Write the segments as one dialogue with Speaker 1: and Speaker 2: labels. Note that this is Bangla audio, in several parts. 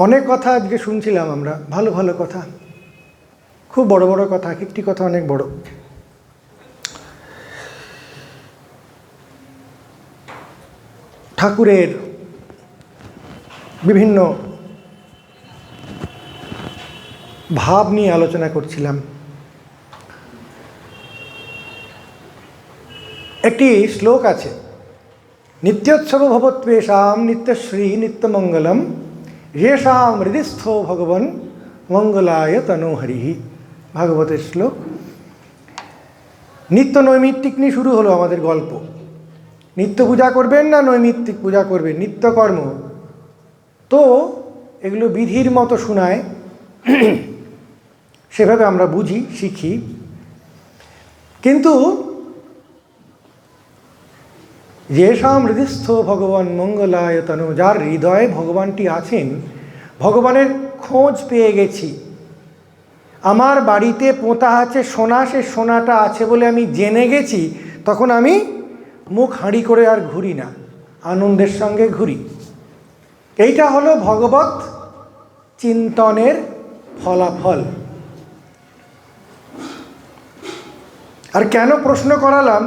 Speaker 1: অনেক কথা আজকে শুনছিলাম আমরা, ভালো ভালো কথা, খুব বড় বড় কথা, একটি কথা অনেক বড়। ঠাকুরের বিভিন্ন ভাব নিয়ে আলোচনা করছিলাম। একটি শ্লোক আছে, নিত্যোৎসব ভবত্বেষাম নিত্যশ্রী নিত্যমঙ্গলম येषां হৃদিস্থো ভগবান মঙ্গলায় তনোহরি। ভাগবতের শ্লোক। নিত্য নৈমিত্তিক নিয়ে শুরু হলো আমাদের গল্প। নিত্য পূজা করবেন না নৈমিত্তিক পূজা করবেন, নিত্যকর্ম তো এগুলো বিধির মতো শোনায়, সেভাবে আমরা বুঝি, শিখি। কিন্তু যেষাম হৃদিস্থ ভগবান মঙ্গলায় তনু, যার হৃদয়ে ভগবানটি আছেন, ভগবানের খোঁজ পেয়ে গেছি, আমার বাড়িতে পোঁতা আছে সোনা, সে সোনাটা আছে বলে আমি জেনে গেছি, তখন আমি মুখ হাঁড়ি করে আর ঘুরি না, আনন্দের সঙ্গে ঘুরি। এইটা হলো ভগবত চিন্তনের ফলাফল। আর কেন প্রশ্ন করালাম,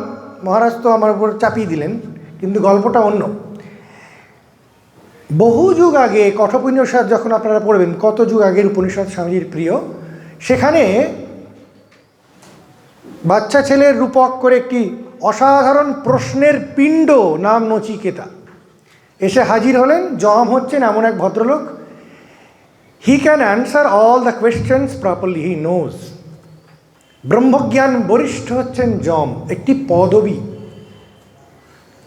Speaker 1: মহারাজ তো আমার উপর চাপিয়ে দিলেন, কিন্তু গল্পটা অন্য। বহু যুগ আগে কঠোপনিষদ যখন আপনারা পড়বেন, কত যুগ আগের উপনিষদ স্বামীজির প্রিয়, সেখানে বাচ্চা ছেলের রূপক করে একটি অসাধারণ প্রশ্নের পিণ্ড নাম নচিকেতা এসে হাজির হলেন। যম হচ্ছেন এমন এক ভদ্রলোক, he can answer all the questions properly, he knows. ব্রহ্মজ্ঞান বরিষ্ঠ হচ্ছেন যম, একটি পদবী।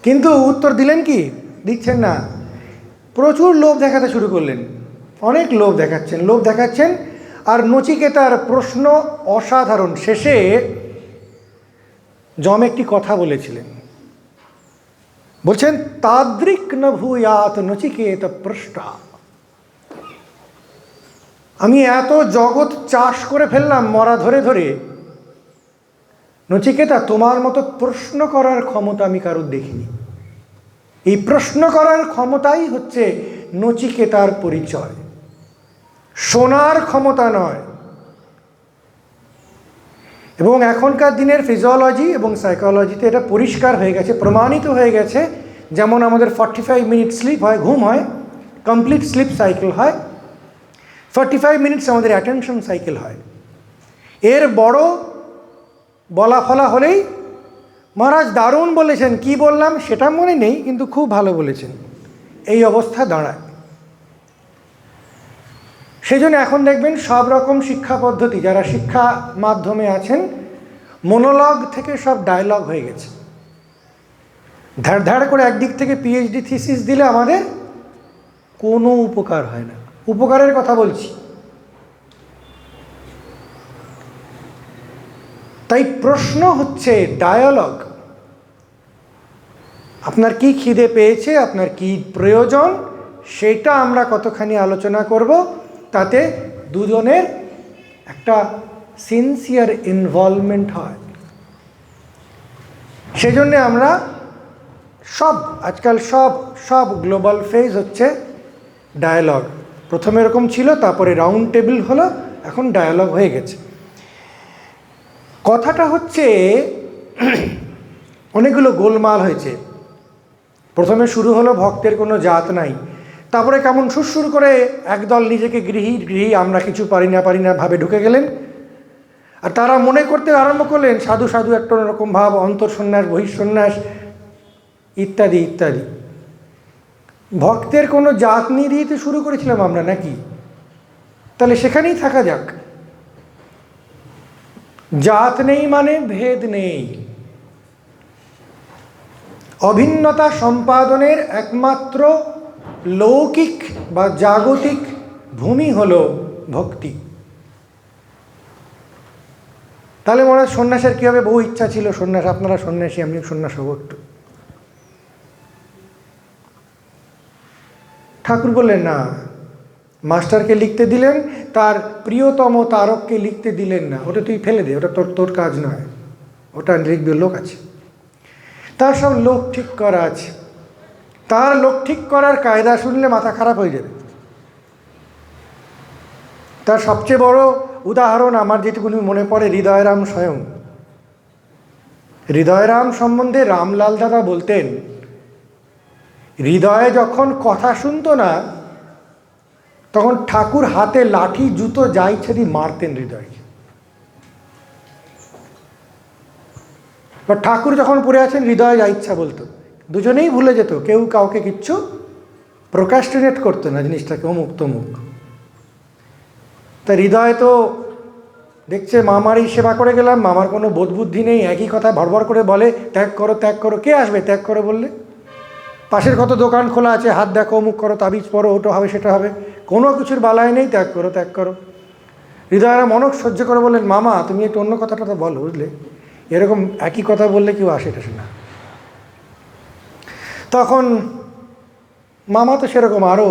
Speaker 1: কিন্তু উত্তর দিলেন কি? দিচ্ছেন না। প্রচুর লোভ দেখাতে শুরু করলেন, অনেক লোভ দেখাচ্ছেন। আর নচিকেতার প্রশ্ন অসাধারণ। শেষে যম একটি কথা বলেছিলেন, বলছেন তাদ্রিক ন ভূয়াত নচিকেত পৃষ্ঠা। আমি এত জগৎ চাষ করে ফেললাম মরা ধরে ধরে, নচিকেতা তোমার মতো প্রশ্ন করার ক্ষমতা আমি কারোর দেখিনি। এই প্রশ্ন করার ক্ষমতাই হচ্ছে নচিকেতার পরিচয়, শোনার ক্ষমতা নয়। এবং এখনকার দিনের ফিজিওলজি এবং সাইকোলজিতে এটা পরিষ্কার হয়ে গেছে, প্রমাণিত হয়ে গেছে। যেমন আমাদের 45 মিনিট স্লিপ হয়, ঘুম হয়, কমপ্লিট স্লিপ সাইকেল হয়, 45 মিনিটস আমাদের অ্যাটেনশন সাইকেল হয়। এর বড় বলা ফলা হলেই, মহারাজ দারুণ বলেছেন, কি বললাম সেটা মনে নেই, কিন্তু খুব ভালো বলেছেন, এই অবস্থা দাঁড়ায়। সেই জন্য এখন দেখবেন সব রকম শিক্ষা পদ্ধতি, যারা শিক্ষা মাধ্যমে আছেন, মনোলগ থেকে সব ডায়লগ হয়ে গেছে। ধাড় ধাড় করে একদিক থেকে পিএইচডি থিসিস দিলে আমাদের কোনো উপকার হয় না। উপকারের কথা বলছি। তাই প্রশ্ন হচ্ছে ডায়ালগ। আপনার কি খিদে পেয়েছে, আপনার কি প্রয়োজন, সেটা আমরা কতখানি আলোচনা করব, তাতে দুজনের একটা সিনসিয়ার ইনভলভমেন্ট হয়। সেজন্যে আমরা আজকাল সব গ্লোবাল ফেজ হচ্ছে ডায়ালগ। প্রথমে এরকম ছিল, তারপরে রাউন্ড টেবিল হলো, এখন ডায়ালগ হয়ে গেছে। কথাটা হচ্ছে অনেকগুলো গোলমাল হয়েছে। প্রথমে শুরু হলো ভক্তের কোনো জাত নাই, তারপরে কেমন সুরসুর করে একদল নিজেকে গৃহী আমরা কিছু পারি না ভাবে ঢুকে গেলেন। আর তারা মনে করতে আরম্ভ করলেন সাধু সাধু একটা অন্যরকম ভাব, অন্তঃসন্ন্যাস বহিঃসন্ন্যাস ইত্যাদি ইত্যাদি। ভক্তের কোনো জাত নিয়ে দিতে শুরু করেছিলাম আমরা নাকি? তাহলে সেখানেই থাকা যাক। জাত নেই মানে ভেদ নেই। অভিন্নতা সম্পাদনের একমাত্র লৌকিক বা জাগতিক ভূমি হল ভক্তি। তাহলে মনে হয় সন্ন্যাসের কী হবে? বহু ইচ্ছা ছিল সন্ন্যাস, আপনারা সন্ন্যাসী, আমি সন্ন্যাস হব একটু। ঠাকুর বললেন না, মাস্টারকে লিখতে দিলেন, তার প্রিয়তম তারককে লিখতে দিলেন না, ওটা তুই ফেলে দে, ওটা তোর কাজ নয়, ওটা লিখবে লোক আছে, তার সব লোক ঠিক করা আছে। তার লোক ঠিক করার কায়দা শুনলে মাথা খারাপ হয়ে যাবে। তার সবচেয়ে বড় উদাহরণ আমার যেটুকুনি মনে পড়ে হৃদয়রাম স্বয়ং। হৃদয়রাম সম্বন্ধে রামলাল দাদা বলতেন, হৃদয়ে যখন কথা শুনতো না তখন ঠাকুর হাতে লাঠি জুতো যা ইচ্ছা দিয়ে মারতেন হৃদয়কে। বা ঠাকুর যখন পড়ে আছেন হৃদয় যা ইচ্ছা বলতো, দুজনেই ভুলে যেত, কেউ কাউকে কিচ্ছু প্রোক্রাস্টিনেট করতো না জিনিসটাকে, অমুক তমুক। তা হৃদয় তো দেখছে মামারই সেবা করে গেলাম, মামার কোনো বোধ বুদ্ধি নেই, একই কথা ভরভর করে বলে ত্যাগ করো ত্যাগ করো। কে আসবে ত্যাগ করো বললে? পাশের কত দোকান খোলা আছে, হাত দেখো, অমুক করো, তাবিজ পরো, ওটা হবে সেটা হবে, কোনো কিছুর বালাই নেই, ত্যাগ করো ত্যাগ করো। হৃদয়রা মনক সহ্য করে বললেন, মামা তুমি একটু অন্য কথাটা তো বলো, বুঝলে, এরকম একই কথা বললে কেউ আসে টাসে না। তখন মামা তো সেরকম আরও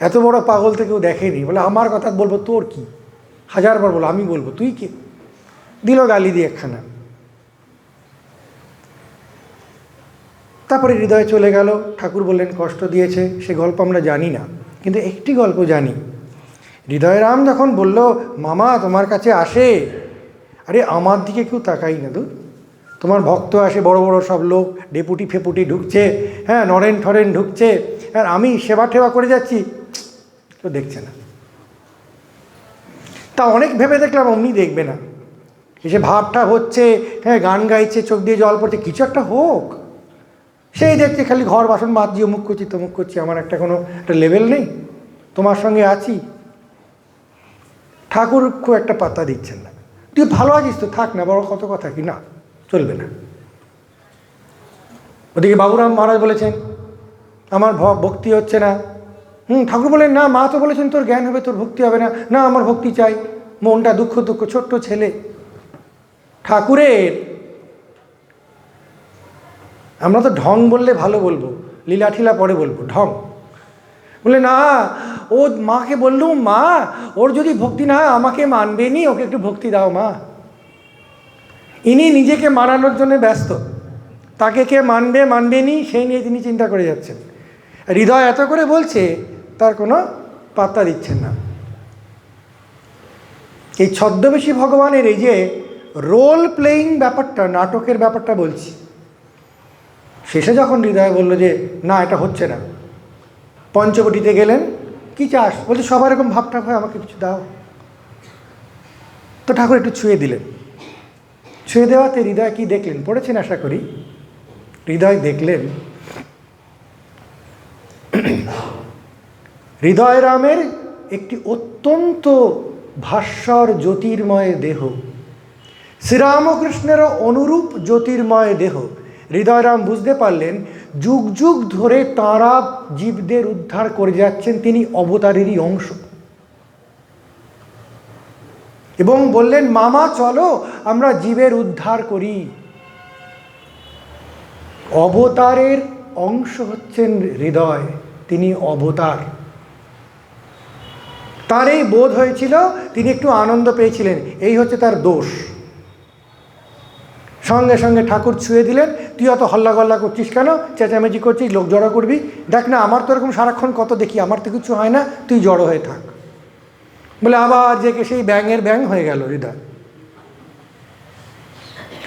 Speaker 1: এত বড় পাগল তো কেউ দেখেনি, বলে আমার কথা বলবো, তোর কি, হাজারবার বলো, আমি বলবো, তুই কে? দিল গালি দিয়ে একখানা। তারপরে হৃদয় চলে গেল। ঠাকুর বললেন কষ্ট দিয়েছে, সে গল্প আমরা জানি না, কিন্তু একটি গল্প জানি। হৃদয়রাম যখন বলল মামা তোমার কাছে আসে, আরে আমার দিকে কেউ তাকাই না, তো তোমার ভক্ত আসে, বড় বড় সব লোক, ডেপুটি ফেপুটি ঢুকছে, হ্যাঁ, নরেন ঠরেন ঢুকছে, আর আমি সেবা টেবা করে যাচ্ছি, কেউ দেখছে না। তা অনেক ভেবে দেখলাম অমনি দেখবে না, এসে ভাবটা হচ্ছে, হ্যাঁ, গান গাইছে, চোখ দিয়ে জল পড়ছে, কিছু একটা হোক। সেই দেখছে খালি ঘর বাসন মাজছি, অমুক করছি তমুক করছি, আমার কোনো একটা লেভেল নেই, তোমার সঙ্গে আছি। ঠাকুর খুব একটা পাত্তা দিচ্ছেন না। তুই ভালো আছিস তো, থাক না, বড় কত কথা কি, না চলবে না। ওদিকে বাবুরাম মহারাজ বলেছেন আমার ভক্তি হচ্ছে না। ঠাকুর বলেন না, মা তো বলেছেন তোর জ্ঞান হবে, তোর ভক্তি হবে না। না, আমার ভক্তি চাই, মনটা দুঃখ দুঃখ, ছোট্ট ছেলে। ঠাকুরের, আমরা তো ঢং বললে ভালো বলবো, লীলা ঠিলা পরে বলবো, ঢং বলে না, ও মাকে বললুম, মা ওর যদি ভক্তি না হয় আমাকে মানবে নি, ওকে একটু ভক্তি দাও মা। ইনি নিজেকে মানানোর জন্য ব্যস্ত, তাকে কে মানবে মানবে নি সেই নিয়ে তিনি চিন্তা করে যাচ্ছেন। হৃদয় এত করে বলছে, তার কোনো পাত্তা দিচ্ছেন না। এই ছদ্মবেশী ভগবানের এই যে রোল প্লেয়িং ব্যাপারটা, নাটকের ব্যাপারটা বলছি, শেষে যখন হৃদয় বলল যে না এটা হচ্ছে না, পঞ্চবটিতে গেলেন, কি চাস? বলছে সবার এরকম ভাবটা হয়, আমাকে কিছু দাও। তো ঠাকুর একটু ছুঁয়ে দিলেন। ছুঁয়ে দেওয়াতে হৃদয় কি দেখলেন পড়েছেন আশা করি। হৃদয় দেখলেন হৃদয়রামের একটি অত্যন্ত ভাস্বর জ্যোতির্ময় দেহ, শ্রীরামকৃষ্ণেরও অনুরূপ জ্যোতির্ময় দেহ। হৃদয়রাম বুঝতে পারলেন যুগ যুগ ধরে তাঁরা জীবদের উদ্ধার করে যাচ্ছেন, তিনি অবতারেরই অংশ। এবং বললেন মামা চলো আমরা জীবের উদ্ধার করি। অবতারের অংশ হচ্ছেন হৃদয়, তিনি অবতার। তার এই বোধ হয়েছিল, তিনি একটু আনন্দ পেয়েছিলেন, এই হচ্ছে তার দোষ। সঙ্গে সঙ্গে ঠাকুর ছুঁয়ে দিলেন, তুই অত হল্লা গল্লা করছিস কেন, চেঁচামেচি করছিস, লোক জড়ো করবি, দেখ না আমার তো এরকম সারাক্ষণ কত দেখি, আমার তো কিছু হয় না, তুই জড়ো হয়ে থাক। বলে আবার যে কে সেই ব্যাঙের ব্যাঙ হয়ে গেল হৃদয়।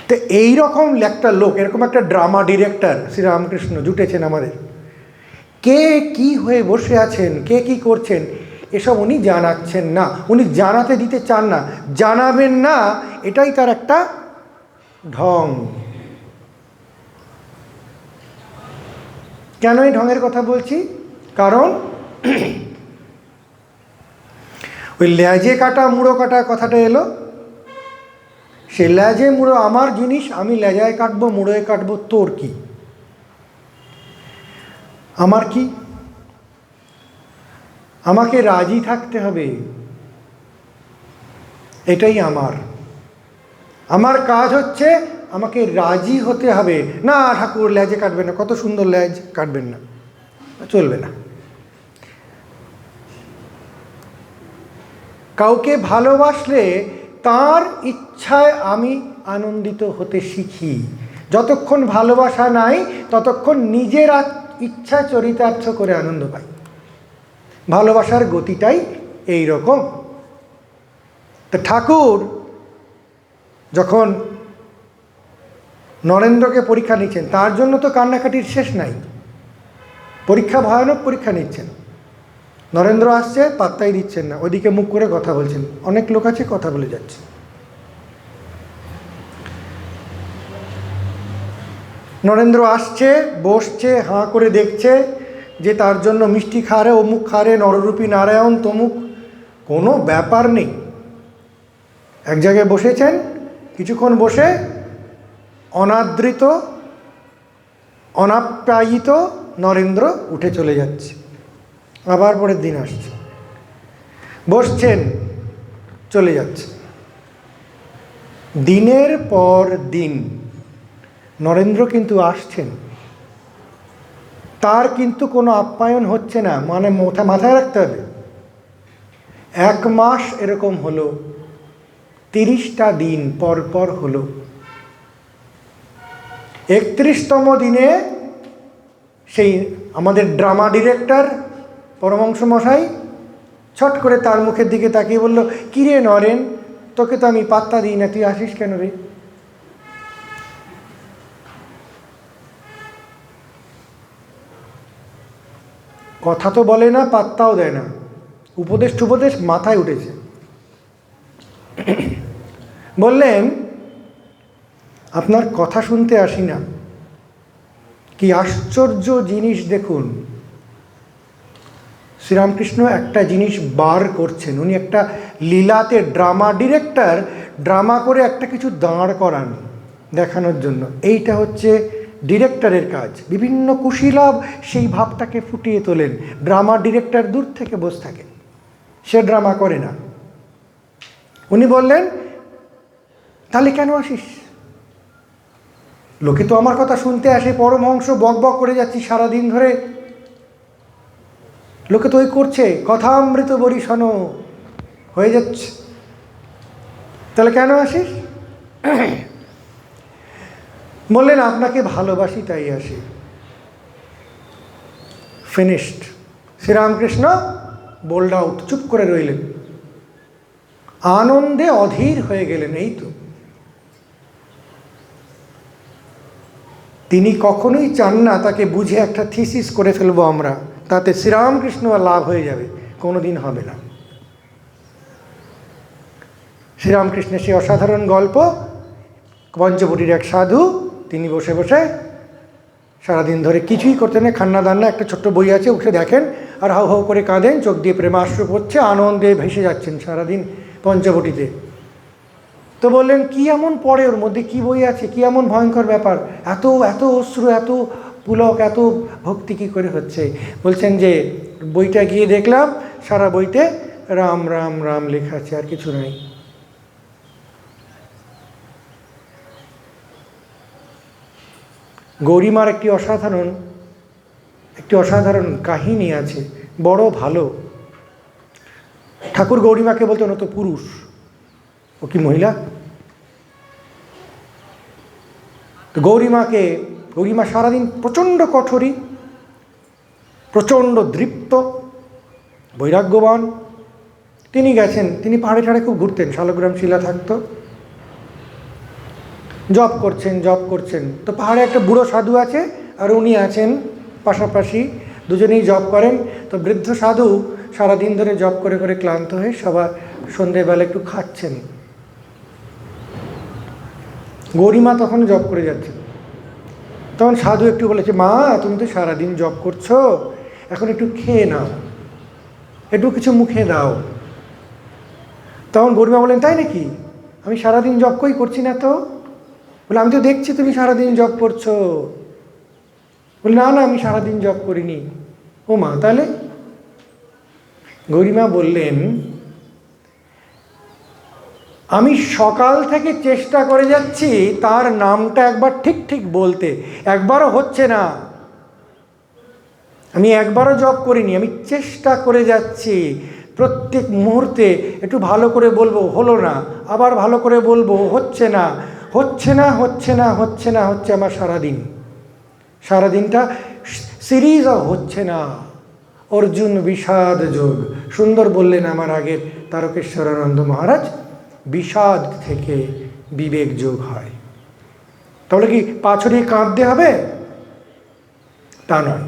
Speaker 1: তো এইরকম একটা লোক, এরকম একটা ড্রামা ডিরেক্টর শ্রীরামকৃষ্ণ জুটেছেন আমাদের। কে কি হয়ে বসে আছেন, কে কি করছেন, এসব উনি জানাচ্ছেন না, উনি জানাতে দিতে চান না, জানাবেন না, এটাই তার একটা ঢং। কেন এই ঢঙের কথা বলছি? কারণ ওই লেজে কাটা মুড়ো কাটা কথাটা এলো, সে লেজে মুড়ো আমার জিনিস, আমি লেজায় কাটবো মুড়োয় কাটবো, তোর কি? আমার কি? আমাকে রাজি থাকতে হবে, এটাই আমার কাজ হচ্ছে আমাকে রাজি হতে হবে। না ঠাকুর লেজে কাটবেন না, কত সুন্দর লেজ, কাটবেন না, চলবে না। কাউকে ভালোবাসলে তার ইচ্ছায় আমি আনন্দিত হতে শিখি। যতক্ষণ ভালোবাসা নাই ততক্ষণ নিজের ইচ্ছা চরিতার্থ করে আনন্দ পাই। ভালোবাসার গতিটাই এই রকম। তো ঠাকুর যখন নরেন্দ্রকে পরীক্ষা নিচ্ছেন, তার জন্য তো কান্নাকাটির শেষ নাই, পরীক্ষা ভয়ানক পরীক্ষা নিচ্ছেন। নরেন্দ্র আসছে, পাত্তাই দিচ্ছেন না, ওইদিকে মুখ করে কথা বলছেন, অনেক লোক আছে কথা বলে যাচ্ছে। নরেন্দ্র আসছে, বসছে, হাঁ করে দেখছে যে তার জন্য মিষ্টি খারে, অমুক খারে, নররূপী নারায়ণ তমুক, কোনো ব্যাপার নেই। এক জায়গায় বসেছেন, কিছুক্ষণ বসে অনাদৃত অনাপ্যায়িত নরেন্দ্র উঠে চলে যাচ্ছে, আবার পরের দিন আসছে, বসছেন, চলে যাচ্ছে। দিনের পর দিন নরেন্দ্র কিন্তু আসছেন, তার কিন্তু কোনো আপ্যায়ন হচ্ছে না। মানে মাথায় রাখতে হবে, 1 মাস এরকম হলো, 30টা দিন পর পর হলো। 31তম দিনে সেই আমাদের ড্রামা ডিরেক্টর পরমহংস মশাই ছট করে তার মুখের দিকে তাকিয়ে বলল, কিরে নরেন, তোকে তো আমি পাত্তা দিই না, তুই আসিস কেন রে? কথা তো বলে না, পাত্তাও দেয় না, উপদেশ টুপদেশ মাথায় উঠেছে। বললেন, আপনার কথা শুনতে আসি না, কি আশ্চর্য জিনিস দেখুন। শ্রীরামকৃষ্ণ একটা জিনিস বার করছেন, উনি একটা লীলাতে ড্রামা ডিরেক্টর, ড্রামা করে একটা কিছু দাঁড় করান দেখানোর জন্য। এইটা হচ্ছে ডিরেক্টরের কাজ, বিভিন্ন কুশীলব সেই ভাবটাকে ফুটিয়ে তোলেন। ড্রামা ডিরেক্টর দূর থেকে বসে থাকেন, সে ড্রামা করে না। উনি বললেন, তাহলে কেন আসিস? লোকে তো আমার কথা শুনতে আসে, পরমহংস বক বক করে যাচ্ছি সারাদিন ধরে, লোকে তো ওই করছে, কথামৃত বরিশন হয়ে যাচ্ছে, তাহলে কেন আসিস? বললেন, আপনাকে ভালোবাসি তাই আসি। ফিনিশড। শ্রীরামকৃষ্ণ বোল্ড আউট, চুপ করে রইলেন, আনন্দে অধীর হয়ে গেলেন। এই তো, তিনি কখনোই চান না তাকে বুঝে একটা থিসিস করে ফেলবো আমরা, তাতে শ্রীরামকৃষ্ণ লাভ হয়ে যাবে, কোনোদিন হবে না। শ্রীরামকৃষ্ণের সেই অসাধারণ গল্প, পঞ্চবটির এক সাধু, তিনি বসে বসে সারাদিন ধরে কিছুই করতেন না, খান্না দান্না, একটা ছোট্ট বই আছে, উঠে দেখেন আর হাউ হাউ করে কাঁদেন, চোখ দিয়ে প্রেমাশ্রু পড়ছে, আনন্দে ভেসে যাচ্ছেন সারাদিন পঞ্চবটিতে। তো বললেন, কি এমন পড়ে ওর মধ্যে, কি বই আছে, কি এমন ভয়ঙ্কর ব্যাপার, এত এত অশ্রু, এত পুলক, এত ভক্তি কী করে হচ্ছে? বলছেন যে বইটা গিয়ে দেখলাম, সারা বইতে রাম রাম রাম লেখা আছে, আর কিছু নাই। গৌরীমার একটি অসাধারণ কাহিনী আছে, বড় ভালো। ঠাকুর গৌরীমাকে বলতেন, ও তো পুরুষ, ও কি মহিলা? তো গৌরীমা সারাদিন প্রচণ্ড কঠোরী, প্রচণ্ড দৃপ্ত, বৈরাগ্যবান। তিনি গেছেন, তিনি পাহাড়ে ঠাড়ে খুব ঘুরতেন, শালগ্রাম শিলা থাকতো, জব করছেন। তো পাহাড়ে একটা বুড়ো সাধু আছে, আর উনি আছেন পাশাপাশি, দুজনেই জব করেন। তো বৃদ্ধ সাধু সারাদিন ধরে জব করে করে ক্লান্ত হয়ে সবার সন্ধেবেলা একটু খাচ্ছেন। গৌরীমা তখন জব করে যাচ্ছেন। তখন সাধু একটু বলেছে, মা তুমি তো সারাদিন জব করছো, এখন একটু খেয়ে নাও, একটু কিছু মুখে দাও। তখন গৌরীমা বলেন, তাই নাকি? আমি সারাদিন জব করছি না তো? বলে, আমি তো দেখছি তুমি সারাদিন জব করছো। বলে, না আমি সারাদিন জব করিনি। ও মা, তাহলে? গৌরীমা বললেন, আমি সকাল থেকে চেষ্টা করে যাচ্ছি তার নামটা একবার ঠিক ঠিক বলতে, একবারও হচ্ছে না। আমি একবারও জব করিনি, আমি চেষ্টা করে যাচ্ছি প্রত্যেক মুহূর্তে একটু ভালো করে বলবো, হলো না, আবার ভালো করে বলবো, হচ্ছে না, আমার সারাদিনটা সিরিজ হচ্ছে না। অর্জুন বিষাদ যোগ। সুন্দর বললেন আমার আগের তারকেশ্বরানন্দ মহারাজ, বিষাদ থেকে বিবেক যোগ হয়। তাহলে কি পা ছড়িয়ে কাঁদতে হবে? তা নয়।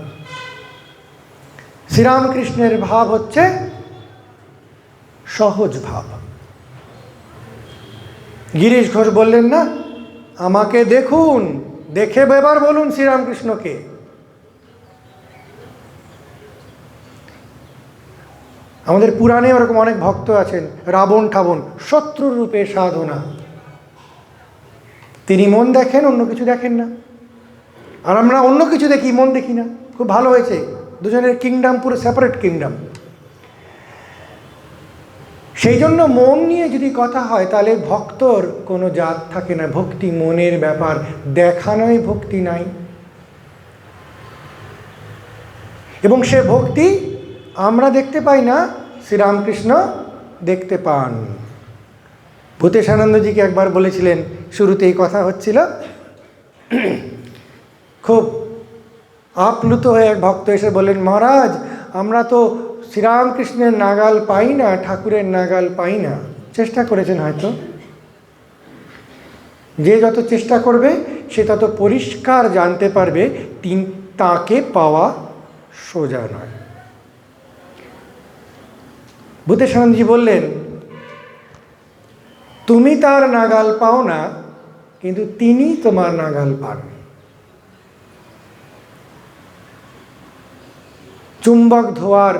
Speaker 1: শ্রীরামকৃষ্ণের ভাব হচ্ছে সহজ ভাব। গিরিশ ঘোষ বললেন না, আমাকে দেখুন, দেখে এবার বলুন শ্রীরামকৃষ্ণকে। আমাদের পুরাণে ওরকম অনেক ভক্ত আছেন, রাবণ ঠাবণ, শত্রুরূপে সাধনা। তিনি মন দেখেন, অন্য কিছু দেখেন না। আর আমরা অন্য কিছু দেখি, মন দেখি না। খুব ভালো হয়েছে, দুজনের কিংডম পুরো সেপারেট কিংডম। সেই জন্য মন নিয়ে যদি কথা হয় তাহলে ভক্তর কোনো জাত থাকে না। ভক্তি মনের ব্যাপার, দেখানোই ভক্তি নাই। এবং সে ভক্তি আমরা দেখতে পাই না, শ্রীরামকৃষ্ণ দেখতে পান। ভূতেশানন্দজিকে একবার বলেছিলেন, শুরুতেই কথা হচ্ছিল, খুব আপ্লুত হয়ে এক ভক্ত এসে বললেন, মহারাজ আমরা তো শ্রীরামকৃষ্ণের নাগাল পাই না, ঠাকুরের নাগাল পাই না। চেষ্টা করেছেন হয়তো। যে যত চেষ্টা করবে সে তত পরিষ্কার জানতে পারবে তাকে পাওয়া সোজা নয়। ভূতেশানন্দজি বললেন, তুমি তার নাগাল পাও না, কিন্তু তিনি তোমার নাগাল পান। চুম্বক ধোয়ার,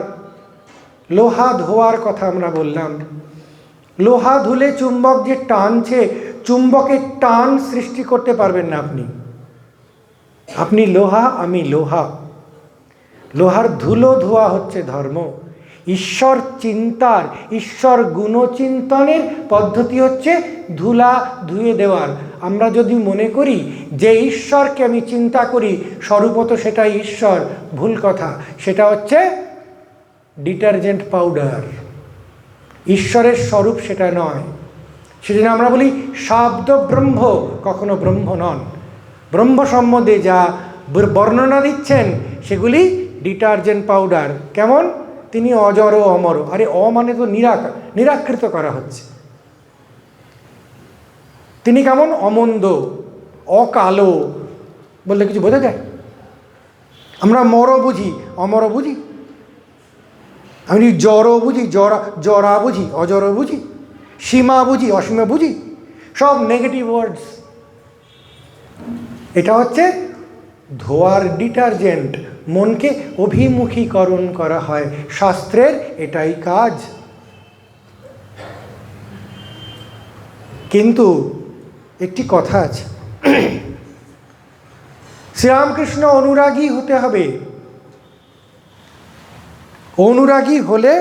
Speaker 1: লোহা ধোয়ার কথা আমরা বললাম। লোহা ধুলে চুম্বক যে টানছে, চুম্বকের টান সৃষ্টি করতে পারবেন না আপনি। আপনি লোহা, আমি লোহা। লোহার ধুলো ধোয়া হচ্ছে ধর্ম। ঈশ্বর চিন্তার, ঈশ্বর গুণচিন্তনের পদ্ধতি হচ্ছে ধুলা ধুয়ে দেওয়ার। আমরা যদি মনে করি যে ঈশ্বরকে আমি চিন্তা করি স্বরূপত সেটাই ঈশ্বর, ভুল কথা। সেটা হচ্ছে ডিটারজেন্ট পাউডার। ঈশ্বরের স্বরূপ সেটা নয়। সেজন্য আমরা বলি শব্দ ব্রহ্ম, কখনো ব্রহ্ম নন। ব্রহ্ম সম্বন্ধে যা বর্ণনা দিচ্ছেন সেগুলি ডিটারজেন্ট পাউডার। কেমন? তিনি অজর ও অমর। আরে অ মানে তো নিরাকৃত করা হচ্ছে। তিনি কেমন? অমন্দ, অকালো বললে কিছু বোঝা যায়? আমরা মর বুঝি, অমর বুঝি। আমি জড় বুঝি, জরা বুঝি, অজর বুঝি, সীমা বুঝি, অসীমা বুঝি, সব নেগেটিভ ওয়ার্ডস। এটা হচ্ছে ধোয়ার ডিটারজেন্ট। মনকে অভিমুখীকরণ করা হয়, শাস্ত্রের এটাই কাজ। কিন্তু একটি কথা আছে, শ্রীরামকৃষ্ণ অনুরাগী হতে হবে। অনুরাগী হলে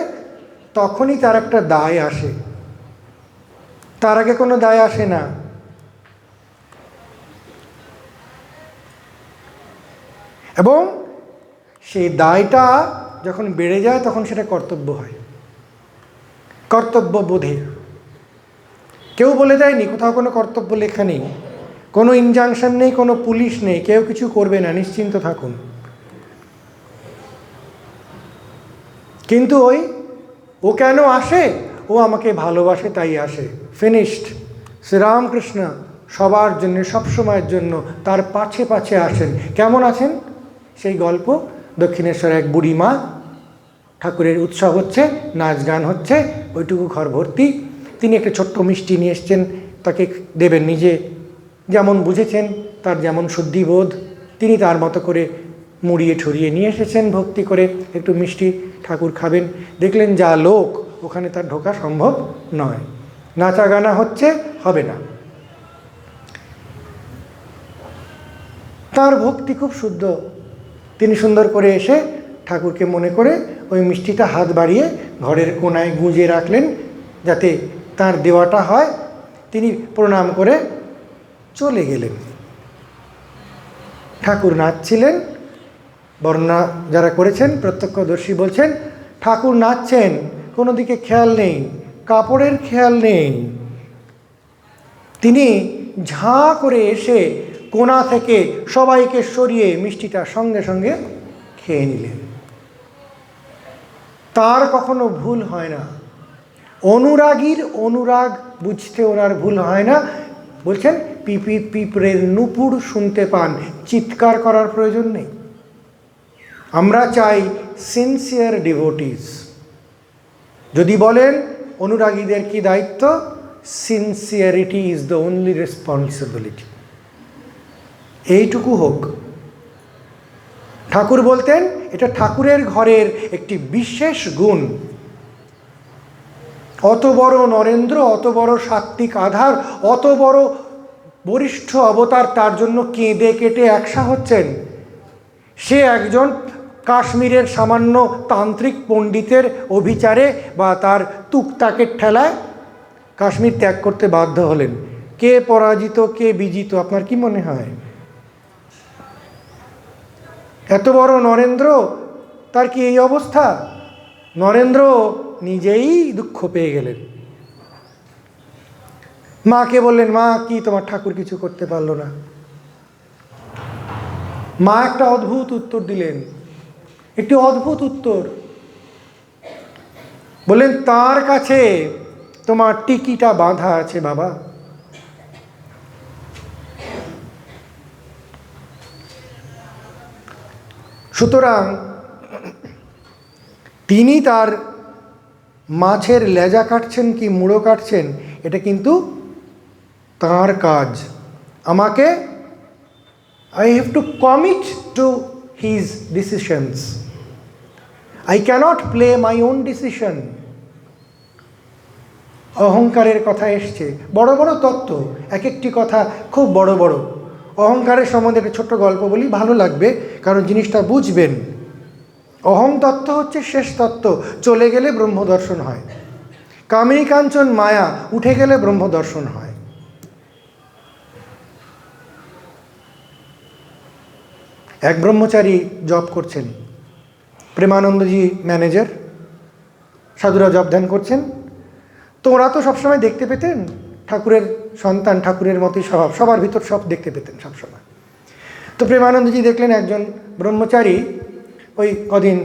Speaker 1: তখনই তার একটা দায় আসে, তার আগে কোনো দায় আসে না। এবং সেই দায়টা যখন বেড়ে যায় তখন সেটা কর্তব্য হয়, কর্তব্য বোধে। কেউ বলে দেয়নি, কোথাও কোনো কর্তব্য লেখা নেই, কোনো ইনজাংশন নেই, কোনো পুলিশ নেই, কেউ কিছু করবে না, নিশ্চিন্ত থাকুন। কিন্তু ও কেন আসে? ও আমাকে ভালোবাসে তাই আসে, ফিনিশড। শ্রীরামকৃষ্ণ সবার জন্য, সবসময়ের জন্য তার পাছে পাছে আসেন। কেমন আছেন? সেই গল্প, দক্ষিণেশ্বরে এক বুড়ি মা, ঠাকুরের উৎসব হচ্ছে, নাচ গান হচ্ছে, ওইটুকু ঘর ভর্তি। তিনি একটা ছোট্ট মিষ্টি নিয়ে এসছেন, তাকে দেবেন। নিজে যেমন বুঝেছেন, তার যেমন শুদ্ধিবোধ, তিনি তার মতো করে মুড়িয়ে ঠুরিয়ে নিয়ে এসেছেন ভক্তি করে, একটু মিষ্টি ঠাকুর খাবেন। দেখলেন যা লোক, ওখানে তার ঢোকা সম্ভব নয়, নাচা গানা হচ্ছে, হবে না। তার ভক্তি খুব শুদ্ধ। তিনি সুন্দর করে এসে ঠাকুরকে মনে করে ওই মিষ্টিটা হাত বাড়িয়ে ঘরের কোনায় গুঁজে রাখলেন যাতে তার দেওয়াটা হয়। তিনি প্রণাম করে চলে গেলেন। ঠাকুর নাচছিলেন। বর্ণনা যারা করেছেন প্রত্যক্ষদর্শী বলছেন, ঠাকুর নাচছেন, কোনো দিকে খেয়াল নেই, কাপড়ের খেয়াল নেই। তিনি ঝাঁ করে এসে কোণা থেকে সবাইকে সরিয়ে মিষ্টিটা সঙ্গে সঙ্গে খেয়ে নিলেন। তার কখনো ভুল হয় না। অনুরাগীর অনুরাগ বুঝতে ওনার ভুল হয় না। বলছেন পিঁপড়ের নুপুর শুনতে পান, চিৎকার করার প্রয়োজন নেই। আমরা চাই সিনসিয়ার ডিভোটিস। যদি বলেন অনুরাগীদের কি দায়িত্ব, sincerity is the only responsibility, এইটুকু হোক। ঠাকুর বলতেন এটা ঠাকুরের ঘরের একটি বিশেষ গুণ। অত বড় নরেন্দ্র, অত বড় সাত্ত্বিক আধার, অত বড় বরিষ্ঠ অবতার, তার জন্য কেঁদে কেটে একসা হচ্ছেন। সে একজন কাশ্মীরের সামান্য তান্ত্রিক পণ্ডিতের অভিচারে বা তার তুকতাকের ঠেলায় কাশ্মীর ত্যাগ করতে বাধ্য হলেন। কে পরাজিত কে বিজিত আপনার কি মনে হয়? এত বড় নরেন্দ্র, তার কি এই অবস্থা? নরেন্দ্র নিজেই দুঃখ পেয়ে গেলেন। মাকে বললেন, মা কি তোমার ঠাকুর কিছু করতে পারলো না? মা একটা অদ্ভুত উত্তর দিলেন, একটি অদ্ভুত উত্তর। বললেন, তার কাছে তোমার টিকিটা বাঁধা আছে বাবা। সুতরাং তিনি তার মাছের লেজা কাটছেন কি মুড়ো কাটছেন, এটা কিন্তু তার কাজ। আমাকে I have to commit to his decisions. I cannot play my own decision. অহংকারের কথা এসছে, বড় বড় তত্ত্ব, এক একটি কথা খুব বড় বড়। অহংকারের সম্বন্ধে একটা ছোট্ট গল্প বলি, ভালো লাগবে, কারণ জিনিসটা বুঝবেন। অহং তত্ত্ব হচ্ছে শেষ তত্ত্ব, চলে গেলে ব্রহ্মদর্শন হয়। কামিনী কাঞ্চন মায়া উঠে গেলে ব্রহ্মদর্শন হয়। এক ব্রহ্মচারী জব করছেন, প্রেমানন্দজি ম্যানেজার, সাধুরা জব ধ্যান করছেন। তো ওরা তো সবসময় দেখতে পেতেন ঠাকুরের সন্তান, ঠাকুরের মতোই স্বভাব, সবার ভিতর সব দেখতে পেতেন সবসময়। তো প্রেমানন্দজি দেখলেন একজন ব্রহ্মচারী ওই কদিন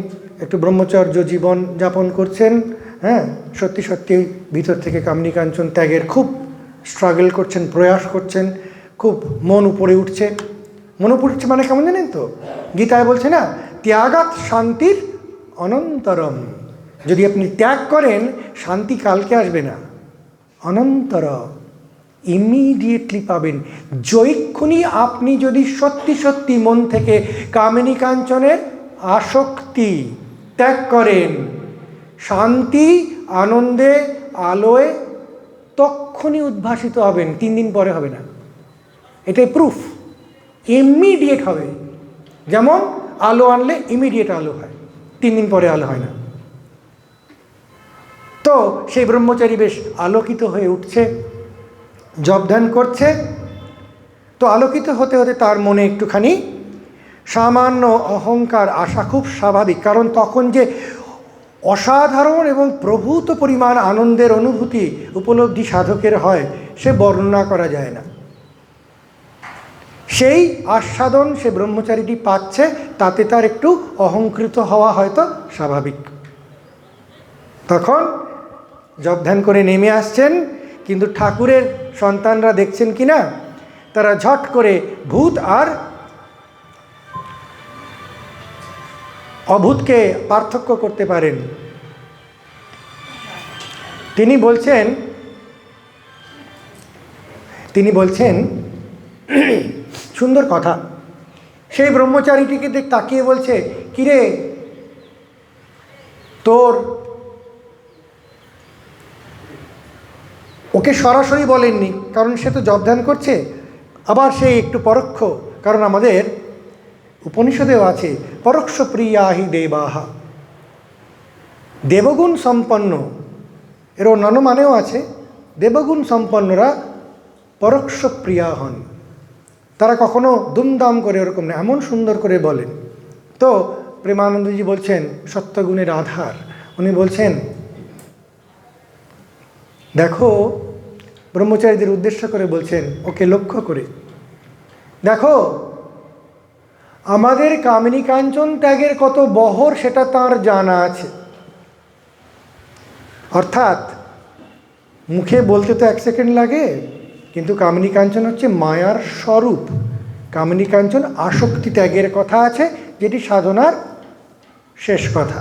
Speaker 1: একটু ব্রহ্মচর্য জীবন যাপন করছেন, হ্যাঁ, সত্যি সত্যি ভিতর থেকে কামিনী কাঞ্চন ত্যাগের খুব স্ট্রাগল করছেন, প্রয়াস করছেন, খুব মন উপরে উঠছে। মন উপরে উঠছে মানে কেমন জানেন তো? গীতায় বলছে না, ত্যাগাৎ শান্তির অনন্তরম। যদি আপনি ত্যাগ করেন, শান্তি কালকে আসবে না, অনন্তর, ইমিডিয়েটলি পাবেন। যৈক্ষুনি আপনি যদি সত্যি সত্যি মন থেকে কামিনী কাঞ্চনের আসক্তি ত্যাগ করেন, শান্তি, আনন্দে, আলোয় তক্ষুনি উদ্ভাসিত হবেন, 3 দিন পরে হবে না। এটাই প্রুফ, ইমিডিয়েট হবে। যেমন আলো আনলে ইমিডিয়েট আলো হয়, 3 দিন পরে আলো হয় না। তো সেই ব্রহ্মচারী বেশ আলোকিত হয়ে উঠছে, জপ ধ্যান করছে। তো আলোকিত হতে হতে তার মনে একটুখানি সামান্য অহংকার আসা খুব স্বাভাবিক, কারণ তখন যে অসাধারণ এবং প্রভূত পরিমাণ আনন্দের অনুভূতি উপলব্ধি সাধকের হয় সে বর্ণনা করা যায় না। সেই আস্বাদন সে ব্রহ্মচারীটি পাচ্ছে, তাতে তার একটু অহংকৃত হওয়া হয়তো স্বাভাবিক। তখন জপ ধ্যান করে নেমে আসছেন, কিন্তু ঠাকুরের সন্তানরা দেখছেন কি না, তারা ঝট করে ভূত আর অভূতকে পার্থক্য করতে পারেন। তিনি বলছেন সুন্দর কথা। সেই ব্রহ্মচারীটিকে তাকিয়ে বলছে, কিরে তোর, ওকে সরাসরি বলেননি কারণ সে তো জপ ধ্যান করছে, আবার সে একটু পরোক্ষ, কারণ আমাদের উপনিষদেও আছে পরোক্ষ প্রিয়াহি দেবাহা, দেবগুণ সম্পন্ন, এর অন্যান্য মানেও আছে। দেবগুণ সম্পন্নরা পরোক্ষ প্রিয়া হন, তারা কখনো দুমদাম করে ওরকম না, এমন সুন্দর করে বলেন। তো প্রেমানন্দজি বলছেন সত্যগুণের আধার, উনি বলছেন দেখো, ব্রহ্মচারীদের উদ্দেশ্য করে বলছেন, ওকে লক্ষ্য করে দেখো, আমাদের কামিনী কাঞ্চন ত্যাগের কত বহর সেটা তার জানা আছে, অর্থাৎ মুখে বলতে তো 1 সেকেন্ড লাগে, কিন্তু কামিনী কাঞ্চন হচ্ছে মায়ার স্বরূপ। কামিনী কাঞ্চন আসক্তি ত্যাগের কথা আছে, যেটি সাধনার শেষ কথা।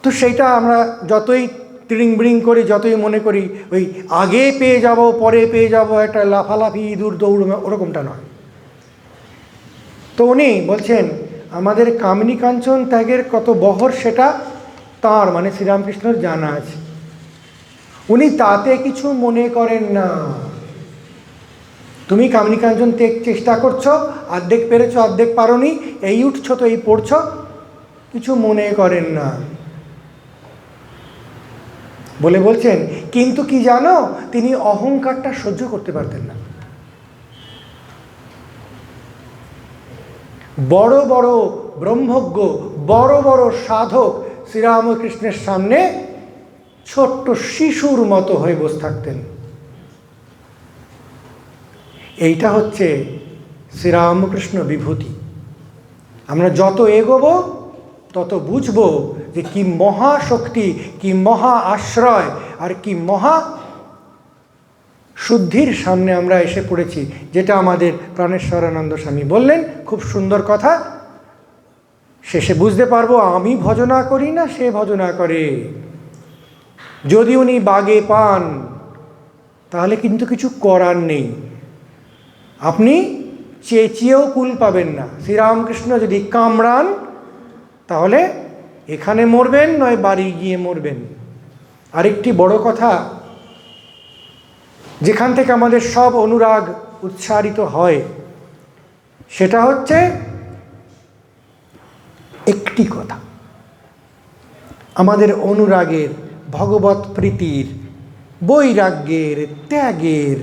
Speaker 1: তো সেইটা আমরা যতই তিড়িং বিড়িং করি, যতই মনে করি ওই আগে পেয়ে যাব পরে পেয়ে যাব, একটা লাফালাফি ইঁদুর দৌড়, ওরকমটা নয়। তো উনি বলছেন আমাদের কামিনী কাঞ্চন ত্যাগের কত বহর সেটা তাঁর মানে শ্রীরামকৃষ্ণর জানা আছে। উনি তাতে কিছু মনে করেন না। তুমি কামিনী কাঞ্চন ত্যাগ চেষ্টা করছো, অর্ধেক পেরেছো অর্ধেক পারোনি, এই উঠছো তো এই পড়ছো, কিছু মনে করেন না বলে বলছেন। কিন্তু কি জানো, তিনি অহংকারটা সহ্য করতে পারতেন না। বড় বড় ব্রহ্মজ্ঞ, বড় বড় সাধক শ্রীরামকৃষ্ণের সামনে ছোট্ট শিশুর মতো হয়ে বসে থাকতেন। এইটা হচ্ছে শ্রীরামকৃষ্ণ বিভূতি। আমরা যত এগোবো তত বুঝবো যে কি মহাশক্তি, কি মহা আশ্রয়, আর কি মহা শুদ্ধির সামনে আমরা এসে পড়েছি, যেটা আমাদের প্রাণেশ্বরানন্দ স্বামী বললেন। খুব সুন্দর কথা। শেষে বুঝতে পারবো আমি ভজনা করি না, সে ভজনা করে। যদি উনি বাগে পান তাহলে কিন্তু কিছু করার নেই, আপনি চেঁচিয়েও কুল পাবেন না। শ্রীরামকৃষ্ণ যদি কামড়ান তাহলে এখানে মরবেন, নয় বাড়ি গিয়ে মরবেন। আরেকটি বড় কথা, যেখান থেকে আমাদের সব অনুরাগ উৎসারিত হয়, সেটা হচ্ছে একটি কথা, আমাদের অনুরাগের, ভগবত প্রীতির, বৈরাগ্যের, ত্যাগের,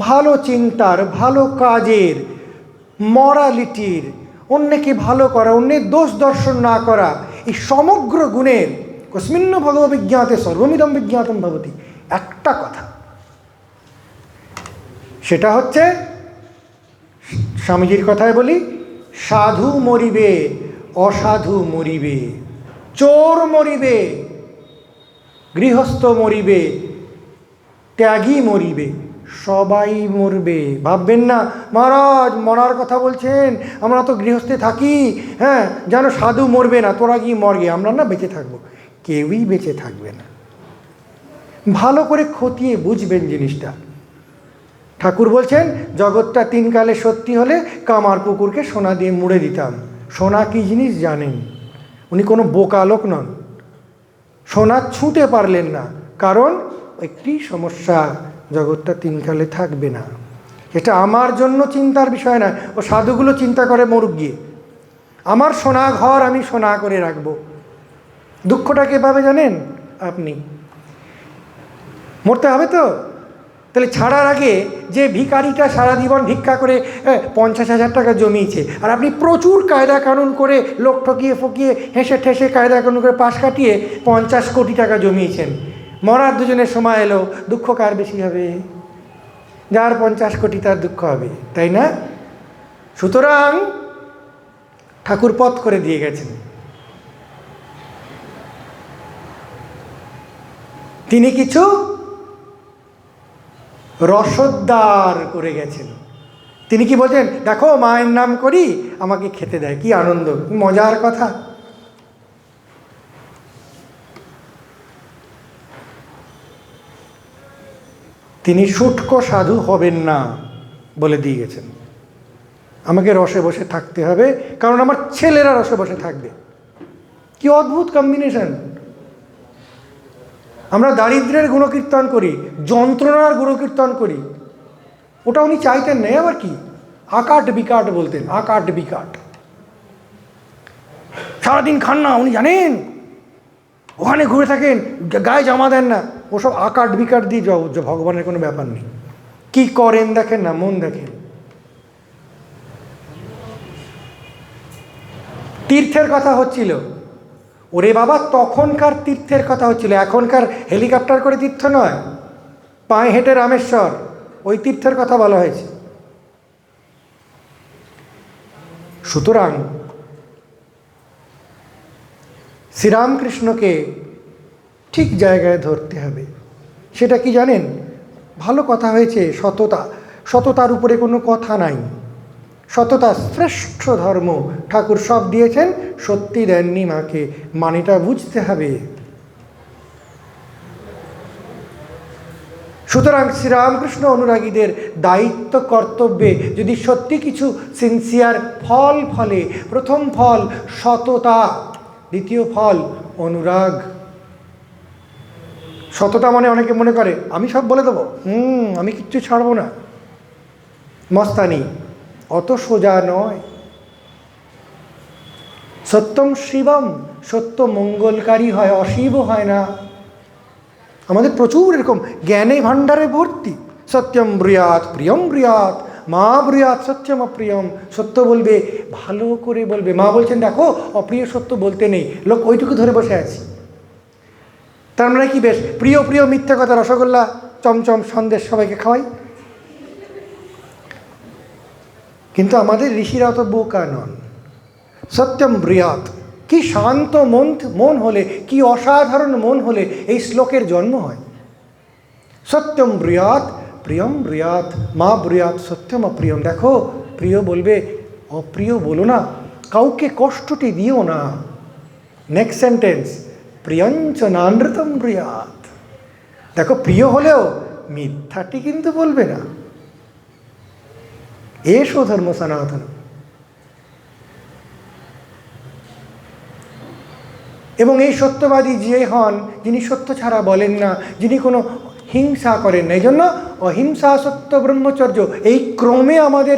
Speaker 1: ভালো চিন্তার, ভালো কাজের, মরালিটির, অন্যকে ভালো করা, অন্যের দোষ দর্শন না করা, এই সমগ্র গুণের কস্মিন্ন ভগব বিজ্ঞাতে সর্বমিদম বিজ্ঞাতম ভবতি। একটা কথা, সেটা হচ্ছে স্বামীজির কথায় বলি, সাধু মরিবে, অসাধু মরিবে, চোর মরিবে, গৃহস্থ মরিবে, ত্যাগী মরিবে, সবাই মরবে। ভাববেন না মহারাজ মরার কথা বলছেন, আমরা তো গৃহস্থে থাকি, হ্যাঁ যেন সাধু মরবে না, তোরা গিয়ে মরগে, আমরা না বেঁচে থাকবো। কেউই বেঁচে থাকবে না। ভালো করে খতিয়ে বুঝবেন জিনিসটা। ঠাকুর বলছেন জগৎটা 3 কালে সত্যি হলে কামার পুকুরকে সোনা দিয়ে মুড়ে দিতাম। সোনা কি জিনিস জানেন? উনি কোনো বোকা লোক নন। সোনা ছুঁতে পারলেন না, কারণ একটি সমস্যা, জগৎটা 3 কালে থাকবে না। এটা আমার জন্য চিন্তার বিষয় না, ও সাধুগুলো চিন্তা করে মরুক গিয়ে। আমার সোনা ঘর আমি সোনা করে রাখবো। দুঃখটা কে পাবে জানেন? আপনি। মরতে হবে তো, তাহলে ছাড়ার আগে যে ভিখারিটা সারা জীবন ভিক্ষা করে 50,000 টাকা জমিয়েছে, আর আপনি প্রচুর কায়দা কানুন করে লোক ঠকিয়ে ফকিয়ে হেসে ঠেসে কায়দা কানুন করে পাশ কাটিয়ে 50 কোটি টাকা জমিয়েছেন, মরার দুজনের সময় এলো, দুঃখ কার বেশি হবে? যার 50 কোটি তার দুঃখ হবে, তাই না? সুতরাং ঠাকুর পথ করে দিয়ে গেছেন। তিনি কিছু রসদ্দার করে গেছেন। তিনি কি বলছেন? দেখো মায়ের নাম করি, আমাকে খেতে দেয়, কি আনন্দ, মজার কথা। তিনি শুটকো সাধু হবেন না বলে দিয়ে গেছেন। আমাকে রসে বসে থাকতে হবে, কারণ আমার ছেলেরা রসে বসে থাকবে। কি অদ্ভুত কম্বিনেশন! আমরা দারিদ্র্যের গুণকীর্তন করি, যন্ত্রণার গুণকীর্তন করি। ওটা উনি চাইতেন না। আবার কি আকাট বিকাট বলতেন, আকাট বিকাট। সারাদিন খান না, উনি জানেন, ওখানে ঘুরে থাকেন, গায়ে জামা দেন না, ওসব আকাট বিকাট দিয়ে ভগবানের কোনো ব্যাপার নেই। কি করেন দেখেন না, মন দেখেন। তীর্থের কথা হচ্ছিল, ওরে বাবা তখনকার তীর্থের কথা হচ্ছিল, এখনকার হেলিকপ্টার করে তীর্থ নয়, পায়ে হেঁটে রামেশ্বর, ওই তীর্থের কথা বলা হয়েছে। সুতরাং শ্রীরামকৃষ্ণকে ঠিক জায়গায় ধরতে হবে। সেটা কি জানেন? ভালো কথা হয়েছে, সততা। সততার উপরে কোনো কথা নাই। সততা শ্রেষ্ঠ ধর্ম। ঠাকুর সব দিয়েছেন, সত্যি দেননি মাকে, মানেটা বুঝতে হবে। সুতরাং শ্রীরামকৃষ্ণ অনুরাগীদের দায়িত্ব কর্তব্যে যদি সত্যি কিছু সিনসিয়ার ফল ফলে, প্রথম ফল সততা, দ্বিতীয় ফল অনুরাগ। সততা মানে অনেকে মনে করে আমি সব বলে দেবো, আমি কিচ্ছু ছাড়বো না, মস্তানি। অত সোজা নয়। সত্যম শিবম, সত্য মঙ্গলকারী হয়, অশিব হয় না। আমাদের প্রচুর এরকম জ্ঞানে ভাণ্ডারে ভর্তি। সত্যম ব্রিয়াত প্রিয়ম ব্রিয়াত, মা ব্রিয়াত সত্যম অপ্রিয়ম। সত্য বলবে, ভালো করে বলবে। মা বলছেন দেখো অপ্রিয় সত্য বলতে নেই, লোক ওইটুকু ধরে বসে আছি। তার মানে কি, বেশ প্রিয় প্রিয় মিথ্যা কথা, রসগোল্লা চমচম সন্দেশ সবাইকে খাওয়াই। কিন্তু আমাদের ঋষিরা অত বোকা নন। সত্যম ব্রিয়াত, কি শান্ত মন হলে, কি অসাধারণ মন হলে এই শ্লোকের জন্ম হয়। সত্যম ব্রিয়াত প্রিয়ম ব্রিয়াত, মা ব্রিয়াত সত্যম অপ্রিয়ম। দেখো প্রিয় বলবে, অপ্রিয় বলো না, কাউকে কষ্টটি দিও না। নেক্সট সেন্টেন্স, প্রিয়ঞ্চ নানৃতম ব্রিয়াত। দেখো প্রিয় হলেও মিথ্যাটি কিন্তু বলবে না। এসো ধর্ম সনাতন। এবং এই সত্যবাদী যে হন, যিনি সত্য ছাড়া বলেন না, যিনি কোনো হিংসা করেন না। এই জন্য অহিংসা সত্য ব্রহ্মচর্য, এই ক্রমে আমাদের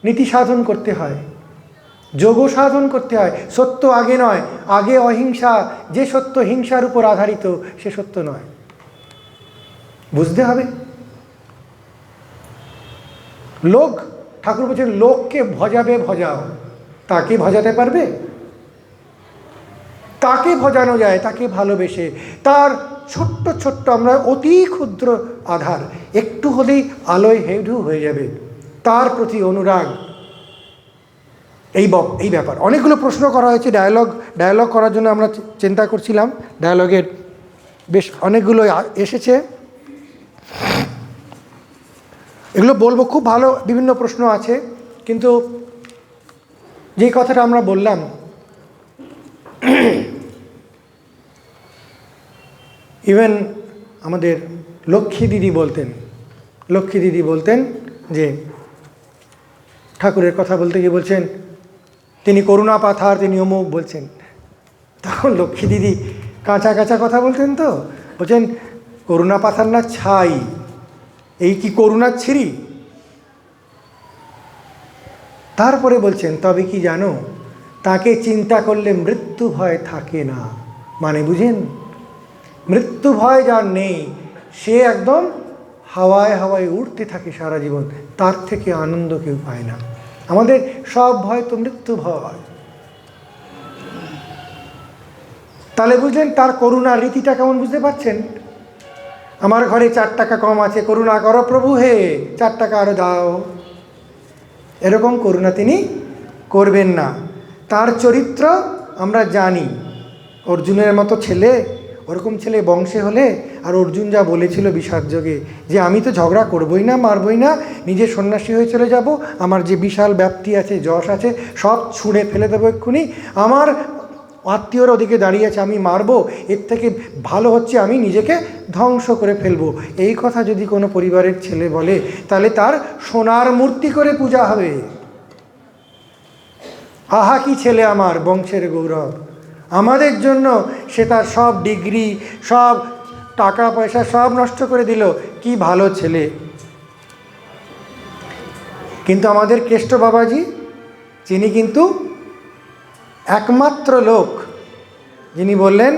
Speaker 1: নীতি সাধন করতে হয়, যোগ সাধন করতে হয়। সত্য আগে নয়, আগে অহিংসা। যে সত্য হিংসার উপর আধারিত সে সত্য নয়, বুঝতে হবে। লোক, ঠাকুর বলছেন লোককে ভজাবে ভজাও, তাকে ভজাতে পারবে? তাকে ভজানো যায় তাকে ভালোবেসে। তার ছোট্ট ছোট্ট, আমরা অতি ক্ষুদ্র আধার, একটু হলেই আলোয় হেঁধু হয়ে যাবে। তার প্রতি অনুরাগ, এই ব্যাপার। অনেকগুলো প্রশ্ন করা হয়েছে ডায়ালগ করার জন্য আমরা চিন্তা করছিলাম। ডায়ালগের বেশ অনেকগুলো এসেছে, এগুলো বলবো। খুব ভালো বিভিন্ন প্রশ্ন আছে, কিন্তু যে কথাটা আমরা বললাম, ইভেন আমাদের লক্ষ্মী দিদি বলতেন যে ঠাকুরের কথা বলতে গিয়ে বলছেন তিনি করুণা পাথার, তিনি অমুক বলছেন। তখন লক্ষ্মী দিদি কাঁচা কাঁচা কথা বলতেন, তো বলছেন করুণা পাথার না ছাই, এই কি করুণার ছিরি? তারপরে বলছেন তবে কি জানো, তাকে চিন্তা করলে মৃত্যু ভয় থাকে না। মানে বুঝেন, মৃত্যু ভয় যার নেই, সে একদম হাওয়ায় হাওয়ায় উড়তে থাকে সারা জীবন, তার থেকে আনন্দ কেউ পায় না। আমাদের সব ভয় তো মৃত্যু ভয়। তাহলে বুঝলেন তার করুণার রীতিটা কেমন, বুঝতে পারছেন? আমার ঘরে 4 টাকা কম আছে, করুণা করো প্রভু হে, 4 টাকা আরও দাও। এরকম করুণা তিনি করবেন না। তার চরিত্র আমরা জানি। অর্জুনের মতো ছেলে, ওরকম ছেলে বংশে হলে, আর অর্জুন যা বলেছিল বিষাদ যোগে, যে আমি তো ঝগড়া করবই না, মারবই না, নিজে সন্ন্যাসী হয়ে চলে যাব, আমার যে বিশাল ব্যাপ্তি আছে, যশ আছে, সব ছুঁড়ে ফেলে দেবো এক্ষুনি, আমার আত্মীয়রা ওদিকে দাঁড়িয়ে আছে, আমি মারবো, এর থেকে ভালো হচ্ছে আমি নিজেকে ধ্বংস করে ফেলবো। এই কথা যদি কোনো পরিবারের ছেলে বলে, তাহলে তার সোনার মূর্তি করে পূজা হবে। আহা কি ছেলে আমার, বংশের গৌরব। আমাদের জন্য সে তার সব ডিগ্রি, সব টাকা পয়সা সব নষ্ট করে দিল, কি ভালো ছেলে। কিন্তু আমাদের কেষ্ট বাবাজি, যিনি কিন্তু একমাত্র লোক যিনি বললেন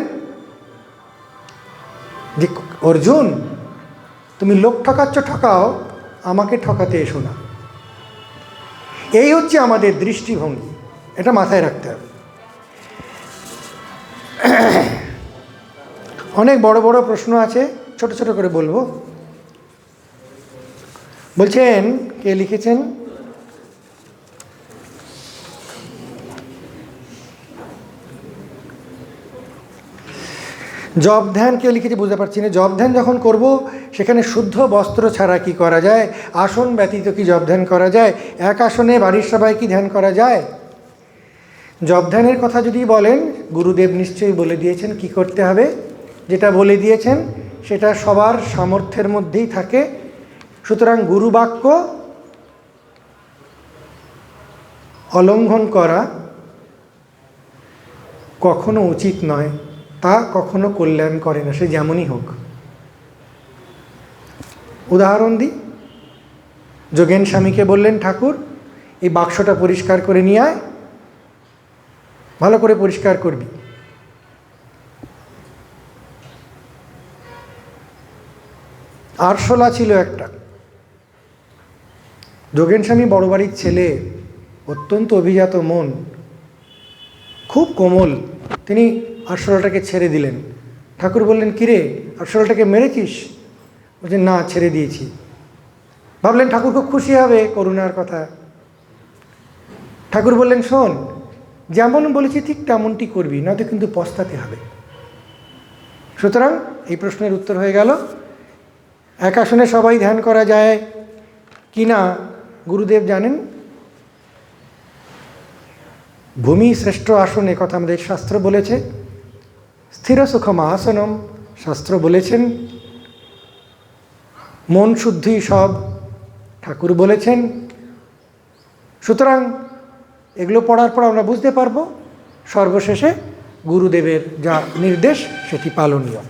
Speaker 1: যে অর্জুন তুমি লোক ঠকাচ্ছ ঠকাও, আমাকে ঠকাতে এসো না। এই হচ্ছে আমাদের দৃষ্টিভঙ্গি, এটা মাথায় রাখতে হবে। অনেক বড় বড় প্রশ্ন আছে, ছোট ছোট করে বলবো। বলছেন, কে লিখেছেন, জপ ধ্যান কে লিখেছে বুঝতে পারছি না। জপ ধ্যান যখন করব সেখানে শুদ্ধ বস্ত্র ছাড়া কি করা যায়? আসন ব্যতীত কি জপ ধ্যান করা যায়? এক আসনে বাড়ির সবাই কি ধ্যান করা যায়? জপ ধ্যানের কথা যদি বলেন, গুরুদেব নিশ্চয়ই বলে দিয়েছেন কি করতে হবে। যেটা বলে দিয়েছেন সেটা সবার সামর্থ্যের মধ্যেই থাকে। সুতরাং গুরুবাক্য অলঙ্ঘন করা কখনো উচিত নয়, তা কখনো কল্যাণ করে না, সে যেমনই হোক। উদাহরণ দিই, যোগেন স্বামীকে বললেন ঠাকুর এই বাক্সটা পরিষ্কার করে নিয়ে আয়, ভালো করে পরিষ্কার করবি। আরশোলা ছিল একটা। যোগেন স্বামী বড় বাড়ির ছেলে, অত্যন্ত অভিজাত মন, খুব কোমল। তিনি আরশোলাটাকে ছেড়ে দিলেন। ঠাকুর বললেন কিরে আরশোলাটাকে মেরেছিস? বলছেন না, ছেড়ে দিয়েছি। ভাবলেন ঠাকুর খুব খুশি হবে, করুণার কথা। ঠাকুর বললেন শোন, যেমন বলেছি ঠিক তেমনটি করবি, নয়তো কিন্তু পস্তাতে হবে। সুতরাং এই প্রশ্নের উত্তর হয়ে গেল, এক আসনে সবাই ধ্যান করা যায় কি না গুরুদেব জানেন। ভূমি শ্রেষ্ঠ আসন, এ কথা আমাদের শাস্ত্র বলেছে। স্থির সুখম আসনম, শাস্ত্র বলেছেন। মন শুদ্ধি সব, ঠাকুর বলেছেন। সুতরাং এগুলো পড়ার পর আমরা বুঝতে পারবো সর্বশেষে গুরুদেবের যা নির্দেশ সেটি পালনীয়।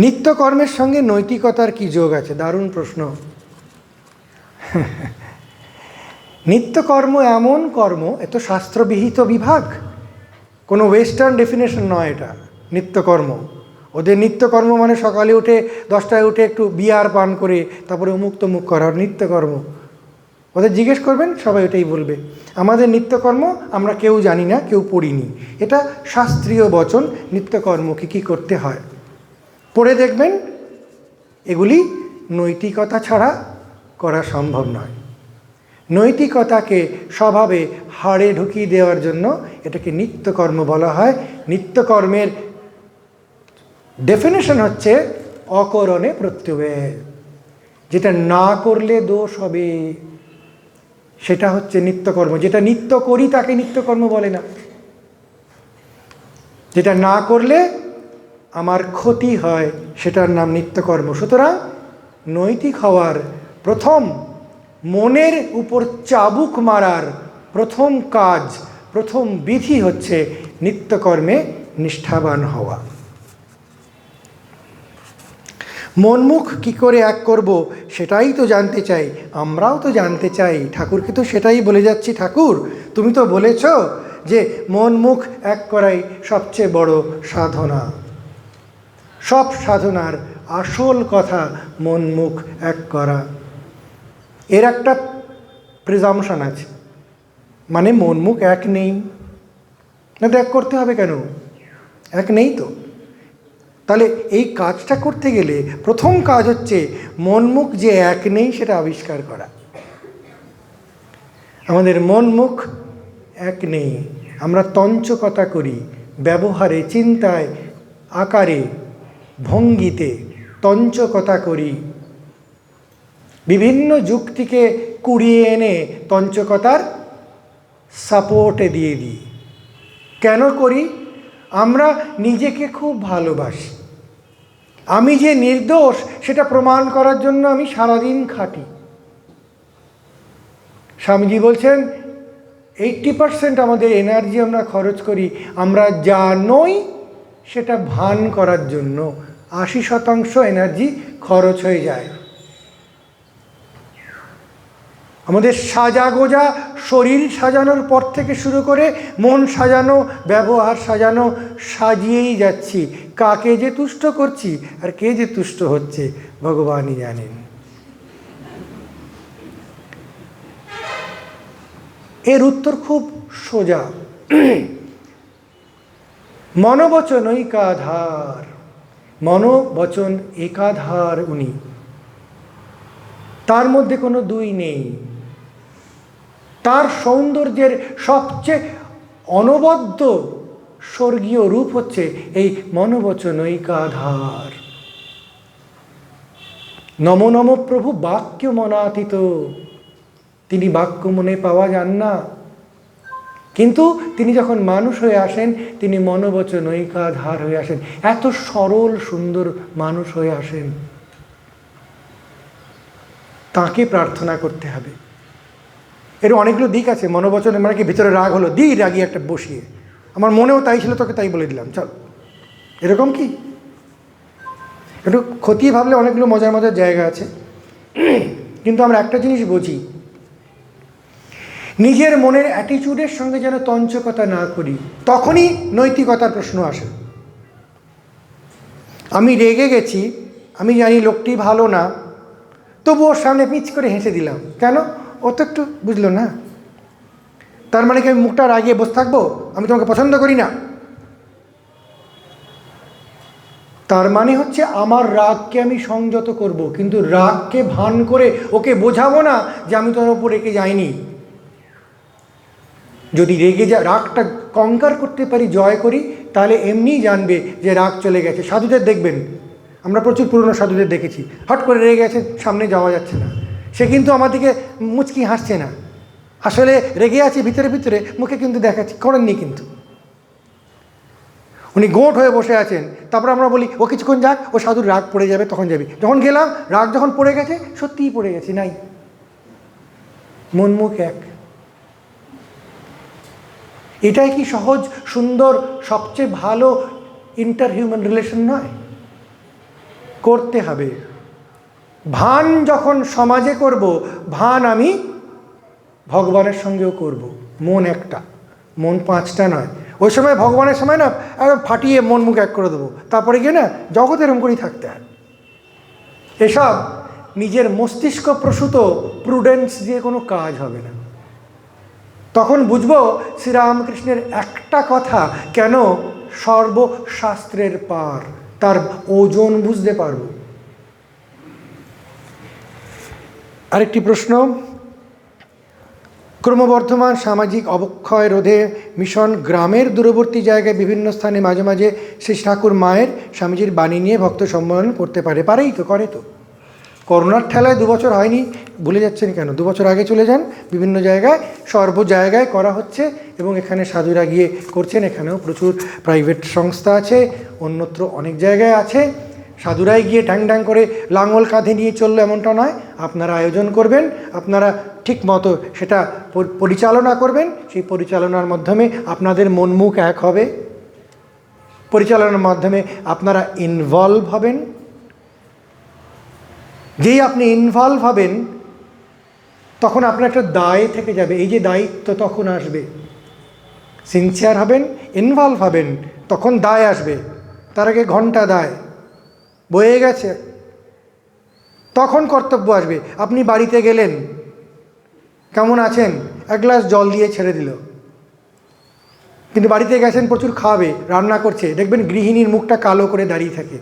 Speaker 1: নিত্যকর্মের সঙ্গে নৈতিকতার কি যোগ আছে? দারুণ প্রশ্ন। নিত্যকর্ম এমন কর্ম, এত শাস্ত্রবিহিত বিভাগ, কোনো ওয়েস্টার্ন ডেফিনেশন নয় এটা। নিত্যকর্ম, ওদের নিত্যকর্ম মানে সকালে উঠে 10টায় উঠে একটু বিয়ার পান করে তারপরে অমুক তমুক করার নিত্যকর্ম। ওদের জিজ্ঞেস করবেন সবাই ওটাই বলবে। আমাদের নিত্যকর্ম আমরা কেউ জানি না, কেউ পড়িনি। এটা শাস্ত্রীয় বচন। নিত্যকর্ম কী কী করতে হয় পড়ে দেখবেন। এগুলি নৈতিকতা ছাড়া করা সম্ভব নয়। নৈতিকতাকে স্বভাবে হাড়ে ঢুকিয়ে দেওয়ার জন্য এটাকে নিত্যকর্ম বলা হয়। নিত্যকর্মের ডেফিনেশন হচ্ছে অকরণে প্রত্যয়, যেটা না করলে দোষ হবে সেটা হচ্ছে নিত্যকর্ম। যেটা নিত্য করি তাকে নিত্যকর্ম বলে না। যেটা না করলে আমার ক্ষতি হয় সেটার নাম নিত্যকর্ম। সুতরাং নৈতিক হওয়ার প্রথম, মনের উপর চাবুক মারার প্রথম কাজ, প্রথম বিধি হচ্ছে নিত্যকর্মে নিষ্ঠাবান হওয়া। মনমুখ কি করে এক করব সেটাই তো জানতে চাই। আমরাও তো জানতে চাই, ঠাকুরকে তো সেটাই বলে যাচ্ছি। ঠাকুর তুমি তো বলেছ যে মন মুখ এক করাই সবচেয়ে বড় সাধনা। সব সাধনার আসল কথা মন মুখ এক করা। এর একটা প্রিজাম্পশন আছে, মানে মন মুখ এক নেই, না তো এক করতে হবে কেন? এক নেই তো। তাহলে এই কাজটা করতে গেলে প্রথম কাজ হচ্ছে মন মুখ যে এক নেই সেটা আবিষ্কার করা। আমাদের মন মুখ এক নেই। আমরা তঞ্চকতা করি, ব্যবহারে, চিন্তায়, আকারে, ভঙ্গিতে তঞ্চকতা করি। বিভিন্ন যুক্তিকে কুড়িয়ে এনে তঞ্চকতার সাপোর্টে দিয়ে দিই। কেন করি? আমরা নিজেকে খুব ভালোবাসি। আমি যে নির্দোষ সেটা প্রমাণ করার জন্য আমি সারাদিন খাটি। স্বামীজি বলছেন 80% আমাদের এনার্জি আমরা খরচ করি আমরা যা নই সেটা ভান করার জন্য। 80% এনার্জি খরচ হয়ে যায়। আমাদের সাজা গোজা, শরীর সাজানোর পর থেকে শুরু করে মন সাজানো, ব্যবহার সাজানো, সাজিয়েই যাচ্ছি। কাকে যে তুষ্ট করছি আর কে যে তুষ্ট হচ্ছে ভগবানই জানেন। এর উত্তর খুব সোজা। মনোবচন ঐকাধার, মনোবচন একাধার উনি, তার মধ্যে কোনো দুই নেই। তার সৌন্দর্যের সবচেয়ে অনবদ্য স্বর্গীয় রূপ হচ্ছে এই মনোবচনৈকাধার। নম নম প্রভু বাক্য মনাতীত, তিনি বাক্য মনে পাওয়া যান না, কিন্তু তিনি যখন মানুষ হয়ে আসেন তিনি মনোবচনৈকাধার হয়ে আসেন, এত সরল সুন্দর মানুষ হয়ে আসেন। তাকে প্রার্থনা করতে হবে। এর অনেকগুলো দিক আছে। মনোবচনে মানে কি, ভিতরে রাগ হলো, দিই রাগি একটা বসিয়ে, আমার মনেও তাই ছিল, তোকে তাই বলে দিলাম, চল, এরকম কি? একটু খতিয়ে ভাবলে অনেকগুলো মজার মজার জায়গা আছে। কিন্তু আমরা একটা জিনিস বুঝি, নিজের মনের অ্যাটিটিউডের সঙ্গে যেন তঞ্চকতা না করি, তখনই নৈতিকতার প্রশ্ন আসে। আমি রেগে গেছি, আমি জানি লোকটি ভালো না, তবু ওর সামনে পিচ করে হেসে দিলাম, কেন? ও তো একটু বুঝলো না। তার মানে কি আমি মুখটা রাগিয়ে বসে থাকবো, আমি তোমাকে পছন্দ করি না? তার মানে হচ্ছে আমার রাগকে আমি সংযত করব, কিন্তু রাগকে ভান করে ওকে বোঝাবো না যে আমি তোর ওপর রেগে যাইনি। যদি রাগটা কঙ্কার করতে পারি, জয় করি, তাহলে এমনিই জানবে যে রাগ চলে গেছে। সাধুদের দেখবেন, আমরা প্রচুর পুরনো সাধুদের দেখেছি, হট করে রেগে গেছে, সামনে যাওয়া যাচ্ছে না, সে কিন্তু আমার দিকে মুচকি হাসছে না, আসলে রেগে আছে ভিতরে ভিতরে, মুখে কিন্তু দেখাচ্ছি করেননি, কিন্তু উনি গোঁট হয়ে বসে আছেন। তারপর আমরা বলি ও কিছুক্ষণ যাক, ও সাধুর রাগ পড়ে যাবে, তখন যাবি। যখন গেলাম, রাগ যখন পড়ে গেছে, সত্যিই পড়ে গেছে, নাই, মন মুখ এক। এটাই কি সহজ, সুন্দর, সবচেয়ে ভালো ইন্টার হিউম্যান রিলেশন নয়? করতে হবে। ভান যখন সমাজে করব, ভান আমি ভগবানের সঙ্গেও করব। মন একটা, মন পাঁচটা নয়। ওই সময় ভগবানের সময় না একদম ফাটিয়ে মন মুখ এক করে দেবো, তারপরে গিয়ে না জগৎ এরম করেই থাকতে হয়। এসব নিজের মস্তিষ্ক প্রসূত প্রুডেন্স দিয়ে কোনো কাজ হবে না। তখন বুঝবো শ্রীরামকৃষ্ণের একটা কথা কেন সর্বশাস্ত্রের পার, তার ওজন বুঝতে পারব। আরেকটি প্রশ্ন, ক্রমবর্ধমান সামাজিক অবক্ষয় রোধে মিশন গ্রামের দূরবর্তী জায়গায় বিভিন্ন স্থানে মাঝে মাঝে শ্রী ঠাকুর মায়ের স্বামীজির বাণী নিয়ে ভক্ত সম্মেলন করতে পারেই তো, করে তো। করোনার ঠেলায় 2 বছর হয়নি, ভুলে যাচ্ছেন কেন? 2 বছর আগে চলে যান, বিভিন্ন জায়গায়, সর্ব জায়গায় করা হচ্ছে, এবং এখানে সাধুরা গিয়ে করছেন। এখানেও প্রচুর প্রাইভেট সংস্থা আছে, অন্যত্র অনেক জায়গায় আছে। সাধুরাই গিয়ে ঢ্যাং ঢ্যাং করে লাঙল কাঁধে নিয়ে চললো এমনটা নয়। আপনারা আয়োজন করবেন, আপনারা ঠিক মতো সেটা পরিচালনা করবেন, সেই পরিচালনার মাধ্যমে আপনাদের মন মুখ এক হবে, পরিচালনার মাধ্যমে আপনারা ইনভলভ হবেন। যেই আপনি ইনভলভ হবেন, তখন আপনার একটা দায় থেকে যাবে, এই যে দায়িত্ব তখন আসবে। সিনসিয়ার হবেন, ইনভলভ হবেন, তখন দায় আসবে। তার আগে ঘন্টা দায় বয়ে গেছে, তখন কর্তব্য আসবে। আপনি বাড়িতে গেলেন, কেমন আছেন, 1 গ্লাস জল দিয়ে ছেড়ে দিল, কিন্তু বাড়িতে গেছেন প্রচুর খাবে, রান্না করছে, দেখবেন গৃহিণীর মুখটা কালো করে দাঁড়িয়ে থাকে,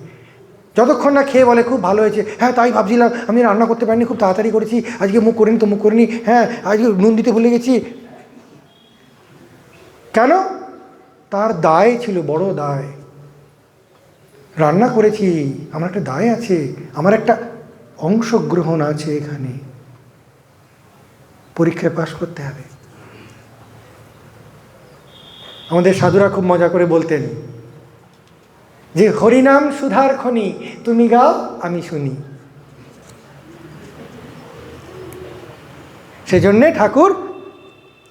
Speaker 1: যতক্ষণ না খেয়ে বলে খুব ভালো হয়েছে, হ্যাঁ তাই ভাবছিলাম, আমি রান্না করতে পারিনি, খুব তাড়াতাড়ি করেছি, আজকে মুখ করিনি তো মুখ করিনি, হ্যাঁ আজকে নুন দিতে ভুলে গেছি। কেন? তার দায় ছিল, বড় দায়। রান্না করেছি, আমার একটা দায় আছে, আমার একটা অংশগ্রহণ আছে, এখানে পরীক্ষায় পাশ করতে হবে। আমাদের সাধুরা খুব মজা করে বলতেন যে হরিনাম সুধার খনি, তুমি গাও আমি শুনি। সেজন্যে ঠাকুর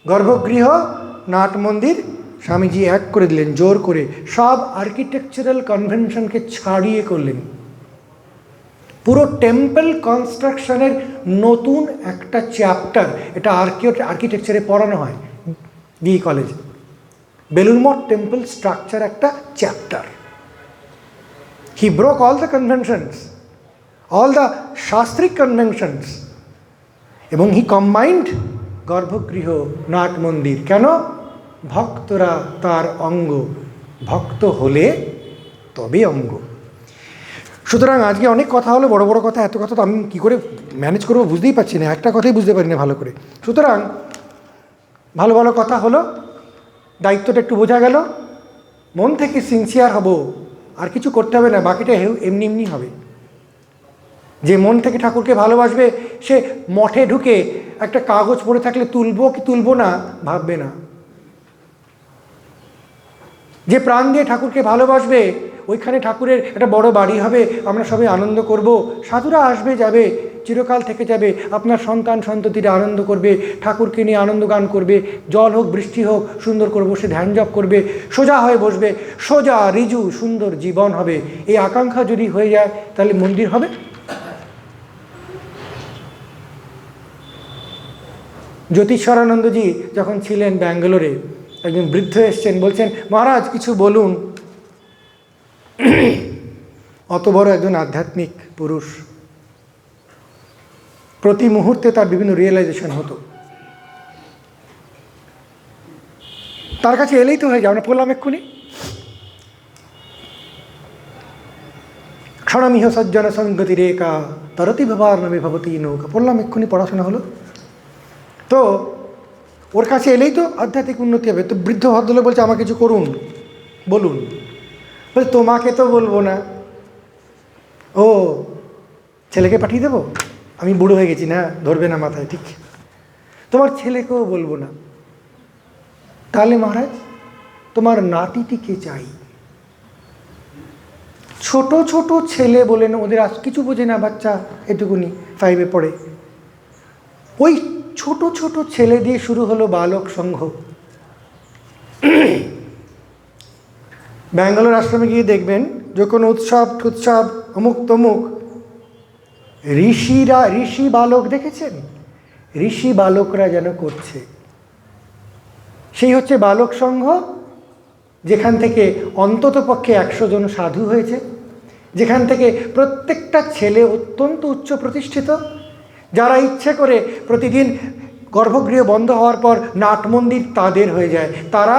Speaker 1: গর্ভগৃহ, নাট মন্দির স্বামীজি এক করে দিলেন, জোর করে সব আর্কিটেকচারাল কনভেনশনকে ছাড়িয়ে করলেন। পুরো টেম্পল কনস্ট্রাকশনের নতুন একটা চ্যাপ্টার, এটা আর্কিটেকচারে পড়ানো হয় বি কলেজে। বেলুড় মঠ টেম্পল স্ট্রাকচার একটা chapter. He broke all the conventions, all the শাস্ত্রিক conventions, এবং he combined গর্ভগৃহ, নাট মন্দির। কেন? ভক্তরা তার অঙ্গ, ভক্ত হলে তবে অঙ্গ। সুতরাং আজকে অনেক কথা হলো, বড় বড় কথা, এত কথা তো আমি কী করে ম্যানেজ করবো বুঝতেই পারছি না, একটা কথাই বুঝতে পারি না ভালো করে। সুতরাং ভালো ভালো কথা হলো, দায়িত্বটা একটু বোঝা গেল, মন থেকে সিনসিয়ার হব, আর কিছু করতে হবে না, বাকিটা এমনি এমনি হবে। যে মন থেকে ঠাকুরকে ভালোবাসবে সে মঠে ঢুকে একটা কাগজ পড়ে থাকলে তুলবো কি তুলবো না ভাববে না। যে প্রাণ দিয়ে ঠাকুরকে ভালোবাসবে ওইখানে ঠাকুরের একটা বড় বাড়ি হবে, আমরা সবাই আনন্দ করব, সাধুরা আসবে যাবে, চিরকাল থেকে যাবে, আপনার সন্তান সন্ততিরা আনন্দ করবে, ঠাকুরকে নিয়ে আনন্দ গান করবে, জল হোক বৃষ্টি হোক সুন্দর করে বসে ধ্যান জপ করবে, সোজা হয়ে বসবে, সোজা রিজু সুন্দর জীবন হবে। এই আকাঙ্ক্ষা যদি হয়ে যায় তাহলে মন্দির হবে। জ্যোতিষরানন্দজি যখন ছিলেন ব্যাঙ্গালোরে, একজন বৃদ্ধ এসছেন, বলছেন মহারাজ কিছু বলুন। অত বড় একজন আধ্যাত্মিক পুরুষ, প্রতি মুহূর্তে তার বিভিন্ন রিয়েলাইজেশন হতো। তার কাছে এলেই তো হয়ে যায়, আমরা পড়লাম এক্ষুনি ক্ষণমিহ সজ্জন সঙ্গতি রেখা তরতি ভাবার নবে ভবতী নৌকা, পড়লাম এক্ষুনি, পড়াশোনা হলো। তো ওর কাছে এলেই তো আধ্যাত্মিক উন্নতি হবে। তো বৃদ্ধ ভদ্রলোক বলছে আমাকে কিছু করুন, বলুন। বলছে তোমাকে তো বলবো না। ও ছেলেকে পাঠিয়ে দেবো, আমি বুড়ো হয়ে গেছি না, ধরবে না মাথায়, ঠিক। তোমার ছেলেকেও বলবো না। তাহলে মহারাজ তোমার নাতিটিকে চাই। ছোট ছোট ছেলে বলেন, ওদের আজ কিছু বোঝে না, বাচ্চা এটুকুনি 5-এ পড়ে। ওই ছোট ছোট ছেলে দিয়ে শুরু হলো বালক সংঘ। ব্যাঙ্গালোর আশ্রমে গিয়ে দেখবেন যে কোনো উৎসব অমুক তমুক, ঋষি বালক দেখেছেন? ঋষি বালকরা যেন করছে। সেই হচ্ছে বালক সংঘ, যেখান থেকে অন্তত পক্ষে 100 জন সাধু হয়েছে, যেখান থেকে প্রত্যেকটা ছেলে অত্যন্ত উচ্চ প্রতিষ্ঠিত, যারা ইচ্ছে করে প্রতিদিন গর্ভগৃহ বন্ধ হওয়ার পর নাট মন্দির তাদের হয়ে যায়। তারা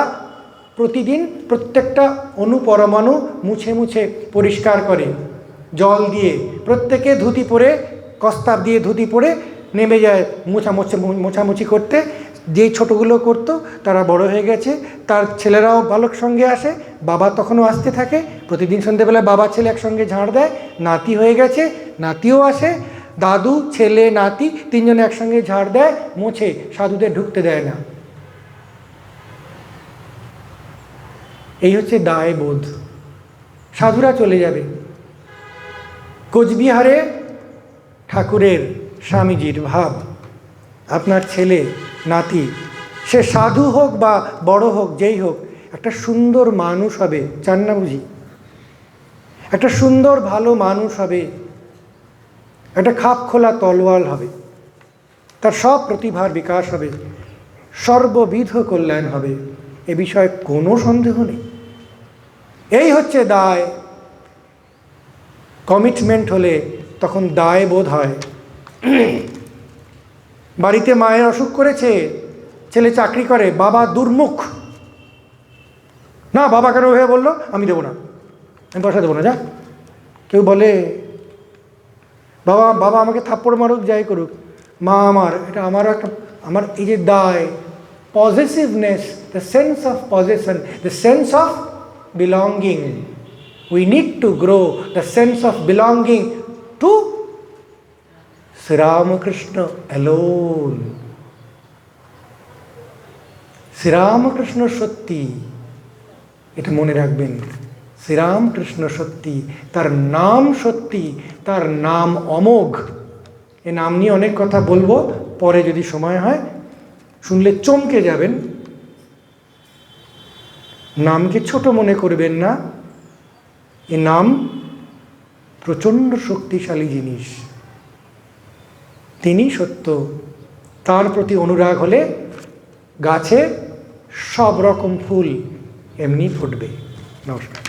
Speaker 1: প্রতিদিন প্রত্যেকটা অনুপরমাণু মুছে মুছে পরিষ্কার করে জল দিয়ে, প্রত্যেকে ধুতি পরে, কস্তাব দিয়ে ধুতি পরে নেমে যায় মোছামুছি করতে। যেই ছোটোগুলো করতো তারা বড় হয়ে গেছে, তার ছেলেরাও বালক সঙ্গে আসে, বাবা তখনও আসতে থাকে, প্রতিদিন সন্ধ্যেবেলা বাবা ছেলে একসঙ্গে ঝাড় দেয়, নাতি হয়ে গেছে, নাতিও আসে, দাদু ছেলে নাতি 3 জনে একসঙ্গে ঝাড় দেয়, মোছে, সাধুদের ঢুকতে দেয় না। এই হচ্ছে দায়বোধ। সাধুরা চলে যাবে। কোচবিহারে ঠাকুরের স্বামীজির ভাব, আপনার ছেলে নাতি সে সাধু হোক বা বড় হোক, যেই হোক, একটা সুন্দর মানুষ হবে, চান না বুঝি? একটা সুন্দর ভালো মানুষ হবে, একটা খাপ খোলা তলোয়াল হবে, তার সব প্রতিভার বিকাশ হবে, সর্ববিধ কল্যাণ হবে, এ বিষয়ে কোনো সন্দেহ নেই। এই হচ্ছে দায়। কমিটমেন্ট হলে তখন দায় বোধ হয়। বাড়িতে মায়ের অসুখ করেছে, ছেলে চাকরি করে, বাবা দুর্মুখ, না বাবা কেন হয়ে বললো, আমি দেবো না, আমি পয়সা দেবো না, যা। কেউ বলে বাবা আমাকে থাপ্পড় মারুক, যাই করুক, মা আমার, এটা আমারও একটা, আমার এই যে দায়, possessiveness, the sense of possession, the sense of belonging. We need to grow the sense of belonging to Shri Ramakrishna alone. Shri Ramakrishna সত্যি, এটা মনে রাখবেন। শ্রীরামকৃষ্ণ সত্যি, তার নাম সত্যি, তার নাম অমোঘ। এ নাম নিয়ে অনেক কথা বলবো পরে যদি সময় হয়, শুনলে চমকে যাবেন। নামকে ছোট মনে করবেন না, এ নাম প্রচণ্ড শক্তিশালী জিনিস। তিনি সত্য, তার প্রতি অনুরাগ হলে গাছে সব রকম ফুল এমনি ফুটবে। নমস্কার।